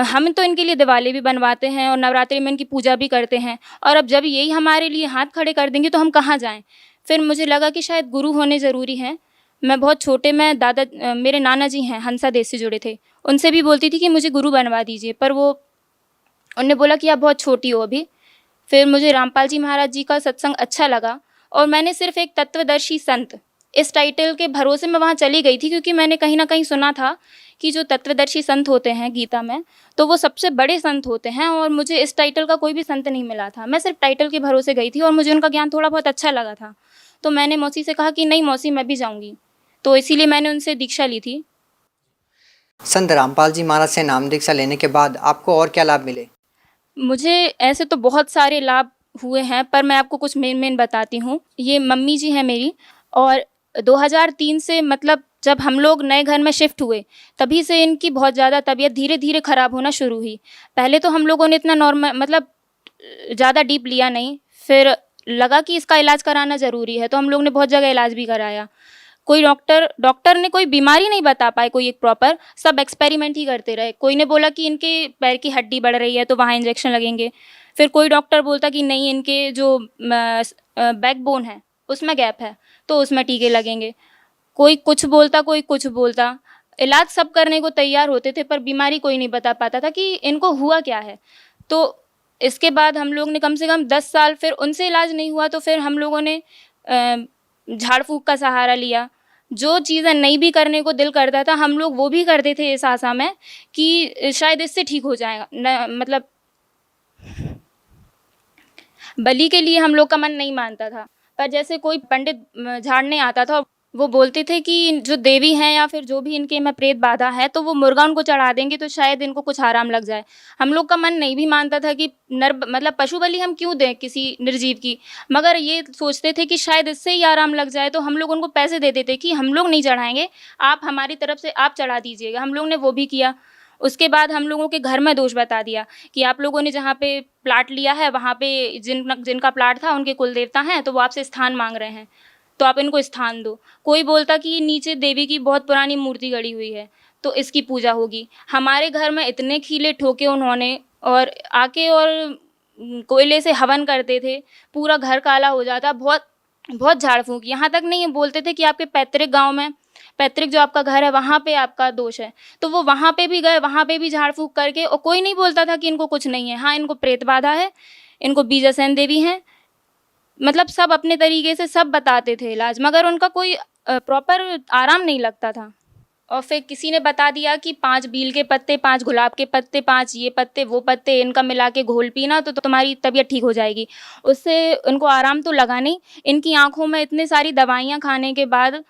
हम तो इनके लिए दिवाली भी बनवाते हैं और नवरात्रि में इनकी पूजा भी करते हैं, और अब जब यही हमारे लिए हाथ खड़े कर देंगे तो हम कहाँ जाएं। फिर मुझे लगा कि शायद गुरु होने ज़रूरी हैं। मैं बहुत छोटे में मेरे नाना जी हैं, हंसा देश से जुड़े थे, उनसे भी बोलती थी कि मुझे गुरु बनवा दीजिए, पर उन्होंने बोला कि आप बहुत छोटी हो अभी। फिर मुझे रामपाल जी महाराज जी का सत्संग अच्छा लगा, और मैंने सिर्फ एक तत्वदर्शी संत इस टाइटल के भरोसे में वहाँ चली गई थी, क्योंकि मैंने कहीं ना कहीं सुना था कि जो तत्वदर्शी संत होते हैं गीता में, तो वो सबसे बड़े संत होते हैं, और मुझे इस टाइटल का कोई भी संत नहीं मिला था। मैं सिर्फ टाइटल के भरोसे गई थी और मुझे उनका ज्ञान थोड़ा बहुत अच्छा लगा था, तो मैंने मौसी से कहा कि नहीं मौसी, मैं भी जाऊँगी, तो इसीलिए मैंने उनसे दीक्षा ली थी। संत रामपाल जी महाराज से नाम दीक्षा लेने के बाद आपको और क्या लाभ मिले? मुझे ऐसे तो बहुत सारे लाभ हुए हैं, पर मैं आपको कुछ मेन बताती हूँ। ये मम्मी जी हैं मेरी, और 2003 से, मतलब जब हम लोग नए घर में शिफ्ट हुए, तभी से इनकी बहुत ज़्यादा तबीयत धीरे धीरे ख़राब होना शुरू हुई। पहले तो हम लोगों ने इतना नॉर्मल, मतलब ज़्यादा डीप लिया नहीं, फिर लगा कि इसका इलाज कराना ज़रूरी है, तो हम लोग ने बहुत जगह इलाज भी कराया। कोई डॉक्टर ने कोई बीमारी नहीं बता पाए, कोई एक प्रॉपर, सब एक्सपेरिमेंट ही करते रहे। कोई ने बोला कि इनके पैर की हड्डी बढ़ रही है तो वहाँ इंजेक्शन लगेंगे, फिर कोई डॉक्टर बोलता कि नहीं, इनके जो बैकबोन है उसमें गैप है तो उसमें टीके लगेंगे। कोई कुछ बोलता, कोई कुछ बोलता, इलाज सब करने को तैयार होते थे, पर बीमारी कोई नहीं बता पाता था कि इनको हुआ क्या है। तो इसके बाद हम लोग ने कम से कम 10 साल, फिर उनसे इलाज नहीं हुआ तो फिर हम लोगों ने झाड़ फूँक का सहारा लिया। जो चीज़ें नहीं भी करने को दिल करता था, हम लोग वो भी करते थे इस आशा में कि शायद इससे ठीक हो जाएगा। मतलब बलि के लिए हम लोग का मन नहीं मानता था, पर जैसे कोई पंडित झाड़ने आता था, वो बोलते थे कि जो देवी हैं या फिर जो भी इनके में प्रेत बाधा है तो वो मुर्गा उनको चढ़ा देंगे तो शायद इनको कुछ आराम लग जाए। हम लोग का मन नहीं भी मानता था कि मतलब पशु बलि हम क्यों दें किसी निर्जीव की, मगर ये सोचते थे कि शायद इससे ही आराम लग जाए, तो हम लोग उनको पैसे देते थे कि हम लोग नहीं चढ़ाएंगे, आप हमारी तरफ से आप चढ़ा दीजिएगा। हम लोग ने वो भी किया। उसके बाद हम लोगों के घर में दोष बता दिया कि आप लोगों ने जहाँ पे प्लाट लिया है वहाँ पे जिनका प्लाट था उनके कुल देवता हैं तो वो आपसे स्थान मांग रहे हैं, तो आप इनको स्थान दो। कोई बोलता कि नीचे देवी की बहुत पुरानी मूर्ति गड़ी हुई है तो इसकी पूजा होगी। हमारे घर में इतने खीले ठोके उन्होंने और आके और कोयले से हवन करते थे, पूरा घर काला हो जाता। बहुत बहुत झाड़ फूँक, यहाँ तक नहीं बोलते थे कि आपके पैतृक गांव में, पैतृक जो आपका घर है वहाँ पे आपका दोष है, तो वो वहाँ पे भी गए, वहाँ पे भी झाड़ फूँक करके, और कोई नहीं बोलता था कि इनको कुछ नहीं है। हाँ, इनको प्रेत बाधा है, इनको बीजासेन देवी हैं, मतलब सब अपने तरीके से सब बताते थे इलाज, मगर उनका कोई प्रॉपर आराम नहीं लगता था। और फिर किसी ने बता दिया कि 5 बील के पत्ते, 5 गुलाब के पत्ते, 5 ये पत्ते वो पत्ते, इनका मिला के घोल पीना तो तुम्हारी तबीयत ठीक हो जाएगी। उससे इनको आराम तो लगा नहीं, इनकी आंखों में इतनी सारी दवाइयाँ खाने के बाद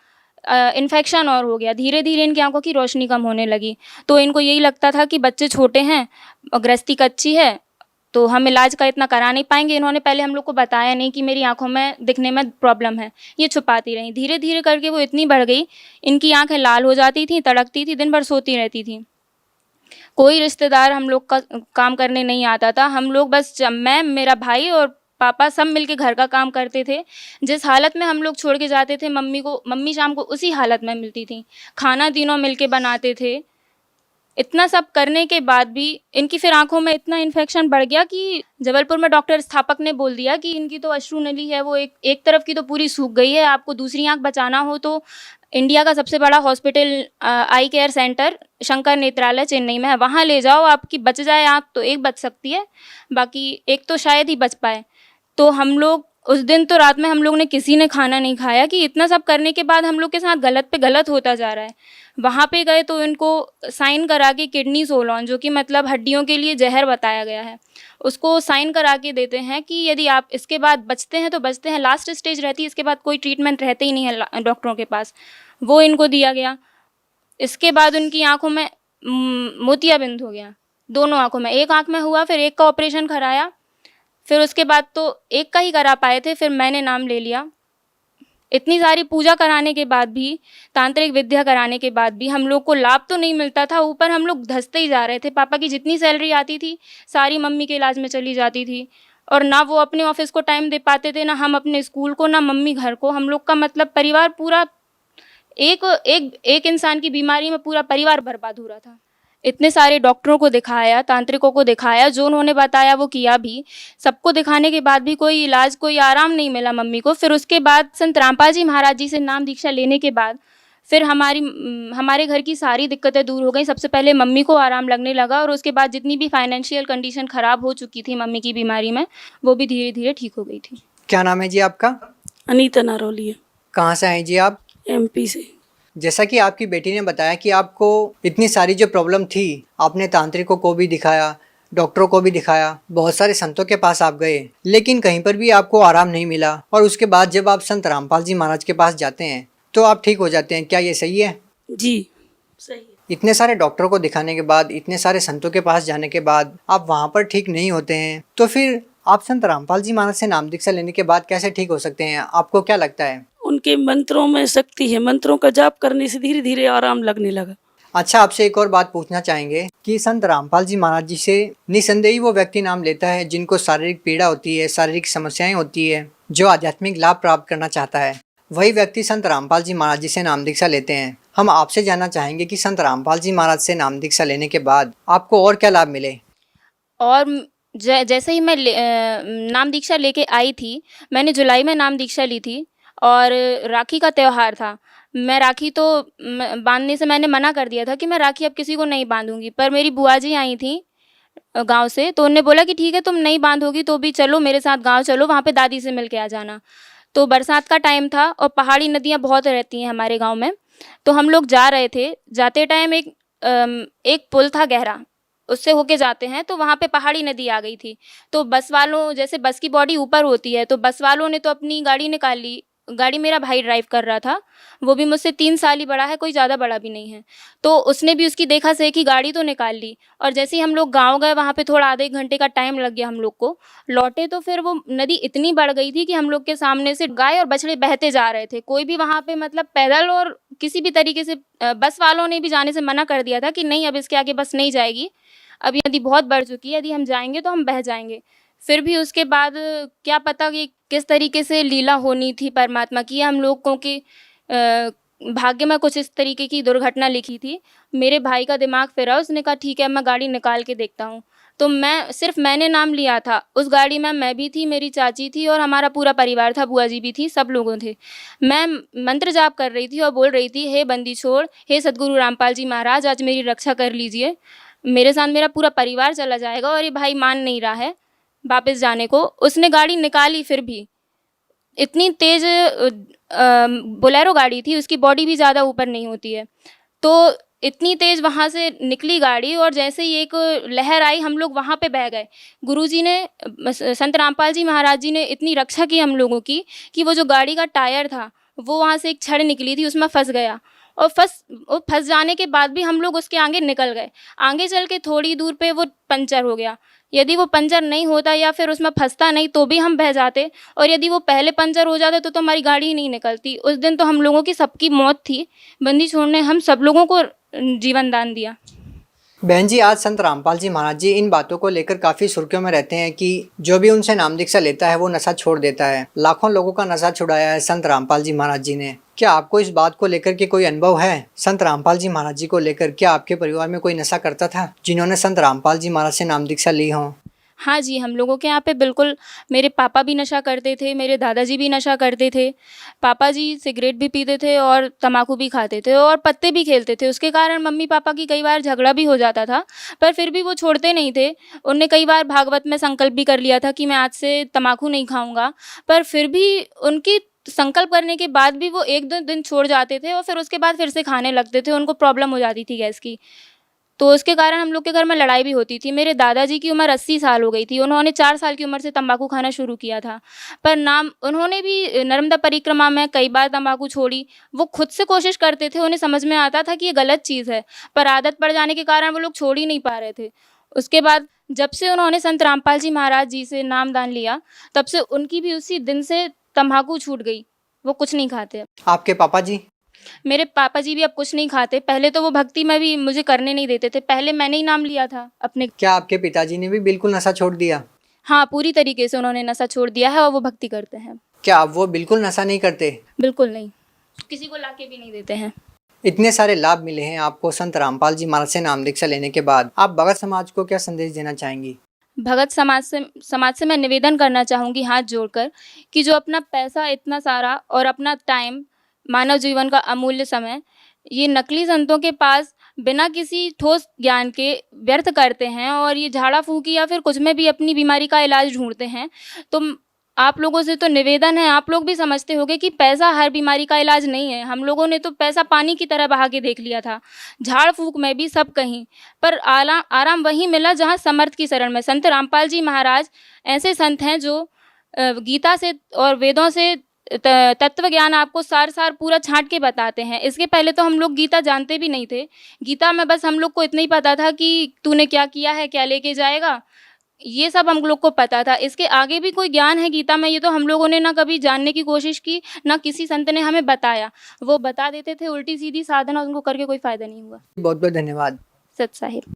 इन्फेक्शन और हो गया। धीरे धीरे इनकी आंखों की रोशनी कम होने लगी, तो इनको यही लगता था कि बच्चे छोटे हैं और गृहस्थी कच्ची है तो हम इलाज का इतना करा नहीं पाएंगे। इन्होंने पहले हम लोग को बताया नहीं कि मेरी आंखों में दिखने में प्रॉब्लम है, ये छुपाती रहीं। धीरे धीरे करके वो इतनी बढ़ गई, इनकी आंखें लाल हो जाती थी, तड़कती थी, दिन भर सोती रहती थी। कोई रिश्तेदार हम लोग का काम करने नहीं आता था। हम लोग बस मैं, मेरा भाई और पापा सब मिलके घर का काम करते थे। जिस हालत में हम लोग छोड़ के जाते थे मम्मी को, मम्मी शाम को उसी हालत में मिलती थी। खाना तीनों मिलके बनाते थे। इतना सब करने के बाद भी इनकी फिर आंखों में इतना इन्फेक्शन बढ़ गया कि जबलपुर में डॉक्टर स्थापक ने बोल दिया कि इनकी तो अश्रु नली है वो एक तरफ की तो पूरी सूख गई है, आपको दूसरी आंख बचाना हो तो इंडिया का सबसे बड़ा hospital eye care centre Shankar Nethralaya Chennai में है, वहाँ ले जाओ, आपकी बच जाए आँख तो एक बच सकती है, बाकी एक तो शायद ही बच पाए। तो हम लोग उस दिन तो रात में हम लोग ने किसी ने खाना नहीं खाया कि इतना सब करने के बाद हम लोग के साथ गलत पे गलत होता जा रहा है। वहाँ पे गए तो इनको साइन करा के किडनी सोलॉन, जो कि मतलब हड्डियों के लिए जहर बताया गया है, उसको साइन करा के देते हैं कि यदि आप इसके बाद बचते हैं तो बचते हैं, लास्ट स्टेज रहती है, इसके बाद कोई ट्रीटमेंट रहते ही नहीं है डॉक्टरों के पास, वो इनको दिया गया। इसके बाद उनकी आँखों में मोतियाबिंद हो गया, दोनों आँखों में, एक आँख में हुआ, फिर एक का ऑपरेशन कराया, फिर उसके बाद तो एक का ही करा पाए थे, फिर मैंने नाम ले लिया। इतनी सारी पूजा कराने के बाद भी, तांत्रिक विद्या कराने के बाद भी हम लोग को लाभ तो नहीं मिलता था, ऊपर हम लोग धंसते ही जा रहे थे। पापा की जितनी सैलरी आती थी सारी मम्मी के इलाज में चली जाती थी, और ना वो अपने ऑफिस को टाइम दे पाते थे, ना हम अपने स्कूल को, ना मम्मी घर को। हम लोग का मतलब परिवार पूरा एक इंसान की बीमारी में पूरा परिवार बर्बाद हो रहा था। इतने सारे डॉक्टरों को दिखाया, तांत्रिकों को दिखाया, जो उन्होंने बताया वो किया भी, सबको दिखाने के बाद भी कोई इलाज, कोई आराम नहीं मिला मम्मी को। फिर उसके बाद संत रामपाल जी महाराज जी से नाम दीक्षा लेने के बाद फिर हमारे घर की सारी दिक्कतें दूर हो गई। सबसे पहले मम्मी को आराम लगने लगा, और उसके बाद जितनी भी फाइनेंशियल कंडीशन ख़राब हो चुकी थी मम्मी की बीमारी में, वो भी धीरे धीरे ठीक हो गई थी। क्या नाम है जी आपका? अनीता नारोली। कहाँ से आए जी आप? MP से। जैसा कि आपकी बेटी ने बताया कि आपको इतनी सारी जो प्रॉब्लम थी, आपने तांत्रिकों को भी दिखाया, डॉक्टरों को भी दिखाया, बहुत सारे संतों के पास आप गए, लेकिन कहीं पर भी आपको आराम नहीं मिला, और उसके बाद जब आप संत रामपाल जी महाराज के पास जाते हैं तो आप ठीक हो जाते हैं। क्या ये सही है? जी सही है। इतने सारे डॉक्टरों को दिखाने के बाद, इतने सारे संतों के पास जाने के बाद आप वहाँ पर ठीक नहीं होते हैं, तो फिर आप संत रामपाल जी महाराज से नाम दीक्षा लेने के बाद कैसे ठीक हो सकते हैं? आपको क्या लगता है? उनके मंत्रों में शक्ति है, मंत्रों का जाप करने से धीरे धीरे आराम लगने लगा। अच्छा, आपसे एक और बात पूछना चाहेंगे कि संत रामपाल जी महाराज जी से निसंदेही वो व्यक्ति नाम लेता है जिनको शारीरिक पीड़ा होती है, शारीरिक समस्याएं होती है, जो आध्यात्मिक लाभ प्राप्त करना चाहता है, वही व्यक्ति संत रामपाल जी महाराज जी से नाम दीक्षा लेते हैं। हम आपसे जानना चाहेंगे कि संत रामपाल जी महाराज से नाम दीक्षा लेने के बाद आपको और क्या लाभ मिले? और जैसे ही मैं नाम दीक्षा लेके आई थी, मैंने जुलाई में नाम दीक्षा ली थी, और राखी का त्यौहार था। मैं राखी तो बांधने से मैंने मना कर दिया था कि मैं राखी अब किसी को नहीं बांधूंगी, पर मेरी बुआ जी आई थी गांव से, तो उन्होंने बोला कि ठीक है तुम नहीं बांधोगी तो भी चलो मेरे साथ गांव चलो, वहाँ पे दादी से मिल के आ जाना। तो बरसात का टाइम था और पहाड़ी नदियाँ बहुत रहती हैं हमारे गाँव में, तो हम लोग जा रहे थे। जाते टाइम एक पुल था गहरा, उससे होके जाते हैं, तो वहाँ पे पहाड़ी नदी आ गई थी। तो बस वालों, जैसे बस की बॉडी ऊपर होती है, तो बस वालों ने तो अपनी गाड़ी निकाल ली गाड़ी मेरा भाई ड्राइव कर रहा था, वो भी मुझसे 3 साल ही बड़ा है, कोई ज़्यादा बड़ा भी नहीं है। तो उसने भी उसकी देखा सेखी गाड़ी तो निकाल ली, और जैसे ही हम लोग गाँव गए वहाँ पे थोड़ा आधे 1 घंटे का टाइम लग गया हम लोग को। लौटे तो फिर वो नदी इतनी बढ़ गई थी कि हम लोग के सामने से गाय और बछड़े बहते जा रहे थे। कोई भी वहाँ पे मतलब पैदल और किसी भी तरीके से बस वालों ने भी जाने से मना कर दिया था कि नहीं, अब इसके आगे बस नहीं जाएगी, अब ये नदी बहुत बढ़ चुकी है, यदि हम जाएंगे तो हम बह जाएंगे। फिर भी उसके बाद क्या पता कि किस तरीके से लीला होनी थी परमात्मा की, हम लोगों के भाग्य में कुछ इस तरीके की दुर्घटना लिखी थी। मेरे भाई का दिमाग फिरा, उसने कहा ठीक है मैं गाड़ी निकाल के देखता हूँ। तो मैंने नाम लिया था उस गाड़ी में, मैं भी थी, मेरी चाची थी और हमारा पूरा परिवार था, बुआ जी भी थी, सब लोगों थे। मैं मंत्र जाप कर रही थी और बोल रही थी, हे बंदी छोड़, हे सतगुरु रामपाल जी महाराज, आज मेरी रक्षा कर लीजिए, मेरे साथ मेरा पूरा परिवार चला जाएगा। और ये भाई मान नहीं रहा है वापस जाने को। उसने गाड़ी निकाली, फिर भी इतनी तेज़ बोलेरो गाड़ी थी, उसकी बॉडी भी ज़्यादा ऊपर नहीं होती है, तो इतनी तेज़ वहाँ से निकली गाड़ी, और जैसे ही एक लहर आई हम लोग वहाँ पे बह गए। गुरुजी ने, संत रामपाल जी महाराज जी ने इतनी रक्षा की हम लोगों की कि वो जो गाड़ी का टायर था वो वहाँ से एक छड़ निकली थी, उसमें फंस गया, और फंस जाने के बाद भी हम लोग उसके आगे निकल गए। आगे चल के थोड़ी दूर पे वो पंचर हो गया। यदि वो पंचर नहीं होता या फिर उसमें फंसता नहीं तो भी हम बह जाते, और यदि वो पहले पंचर हो जाता तो हमारी गाड़ी ही नहीं निकलती। उस दिन तो हम लोगों की सबकी मौत थी। बंदी छोड़ ने हम सब लोगों को जीवन दान दिया। बहन जी, आज संत रामपाल जी महाराज जी इन बातों को लेकर काफ़ी सुर्खियों में रहते हैं कि जो भी उनसे नाम दीक्षा लेता है वो नशा छोड़ देता है। लाखों लोगों का नशा छुड़ाया है संत रामपाल जी महाराज जी ने। क्या आपको इस बात को लेकर के कोई अनुभव है? संत रामपाल जी महाराज जी को लेकर क्या आपके परिवार में कोई नशा करता था जिन्होंने संत रामपाल जी महाराज से नाम दीक्षा ली हो? हाँ जी, हम लोगों के यहाँ पे बिल्कुल, मेरे पापा भी नशा करते थे, मेरे दादाजी भी नशा करते थे। पापा जी सिगरेट भी पीते थे और तम्बाकू भी खाते थे और पत्ते भी खेलते थे। उसके कारण मम्मी पापा की कई बार झगड़ा भी हो जाता था, पर फिर भी वो छोड़ते नहीं थे। उनने कई बार भागवत में संकल्प भी कर लिया था कि मैं आज से तम्बाकू नहीं खाऊंगा, पर फिर भी उनकी संकल्प करने के बाद भी वो 1-2 दिन छोड़ जाते थे और फिर उसके बाद फिर से खाने लगते थे। उनको प्रॉब्लम हो जाती थी गैस की, तो उसके कारण हम लोग के घर में लड़ाई भी होती थी। मेरे दादाजी की उम्र 80 साल हो गई थी, उन्होंने 4 साल की उम्र से तंबाकू खाना शुरू किया था, पर उन्होंने भी नर्मदा परिक्रमा में कई बार तंबाकू छोड़ी। वो खुद से कोशिश करते थे, उन्हें समझ में आता था कि ये गलत चीज़ है, पर आदत पड़ जाने के कारण वो लोग छोड़ ही नहीं पा रहे थे। उसके बाद जब से उन्होंने संत रामपाल जी महाराज जी से नामदान लिया, तब से उनकी भी उसी दिन से तंबाकू छूट गई, वो कुछ नहीं खाते। आपके पापा जी? मेरे पापा जी भी अब कुछ नहीं खाते। पहले तो वो भक्ति में भी मुझे करने नहीं देते थे, पहले मैंने ही नाम लिया था अपने। क्या आपके पिताजी ने भी बिल्कुल नशा छोड़ दिया? हाँ, पूरी तरीके से उन्होंने नशा छोड़ दिया है और वो भक्ति करते हैं। क्या अब वो बिल्कुल नशा नहीं करते? बिल्कुल नहीं, किसी को लाके भी नहीं देते हैं। इतने सारे लाभ मिले हैं आपको संत रामपाल जी महाराज से नाम दीक्षा लेने के बाद, आप भगत समाज को क्या संदेश देना चाहेंगी? भगत समाज से मैं निवेदन करना चाहूँगी हाथ जोड़कर कि जो अपना पैसा इतना सारा और अपना टाइम, मानव जीवन का अमूल्य समय, ये नकली संतों के पास बिना किसी ठोस ज्ञान के व्यर्थ करते हैं और ये झाड़ा फूकी या फिर कुछ में भी अपनी बीमारी का इलाज ढूंढते हैं। तो आप लोगों से तो निवेदन है, आप लोग भी समझते होंगे कि पैसा हर बीमारी का इलाज नहीं है। हम लोगों ने तो पैसा पानी की तरह बहा के देख लिया था, झाड़ फूक में भी सब कहीं, पर आराम वहीं मिला जहाँ समर्थ की शरण में। संत रामपाल जी महाराज ऐसे संत हैं जो गीता से और वेदों से तत्व ज्ञान आपको सार पूरा छांट के बताते हैं। इसके पहले तो हम लोग गीता जानते भी नहीं थे। गीता में बस हम लोग को इतना ही पता था कि तूने क्या किया है, क्या लेके जाएगा, ये सब हम लोग को पता था। इसके आगे भी कोई ज्ञान है गीता में, ये तो हम लोगों ने ना कभी जानने की कोशिश की, ना किसी संत ने हमें बताया। वो बता देते थे उल्टी सीधी साधना, उनको करके कोई फायदा नहीं हुआ। बहुत बहुत धन्यवाद। सत साहिब।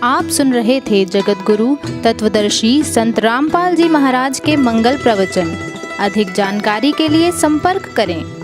आप सुन रहे थे जगत गुरु तत्वदर्शी संत रामपाल जी महाराज के मंगल प्रवचन। अधिक जानकारी के लिए संपर्क करें।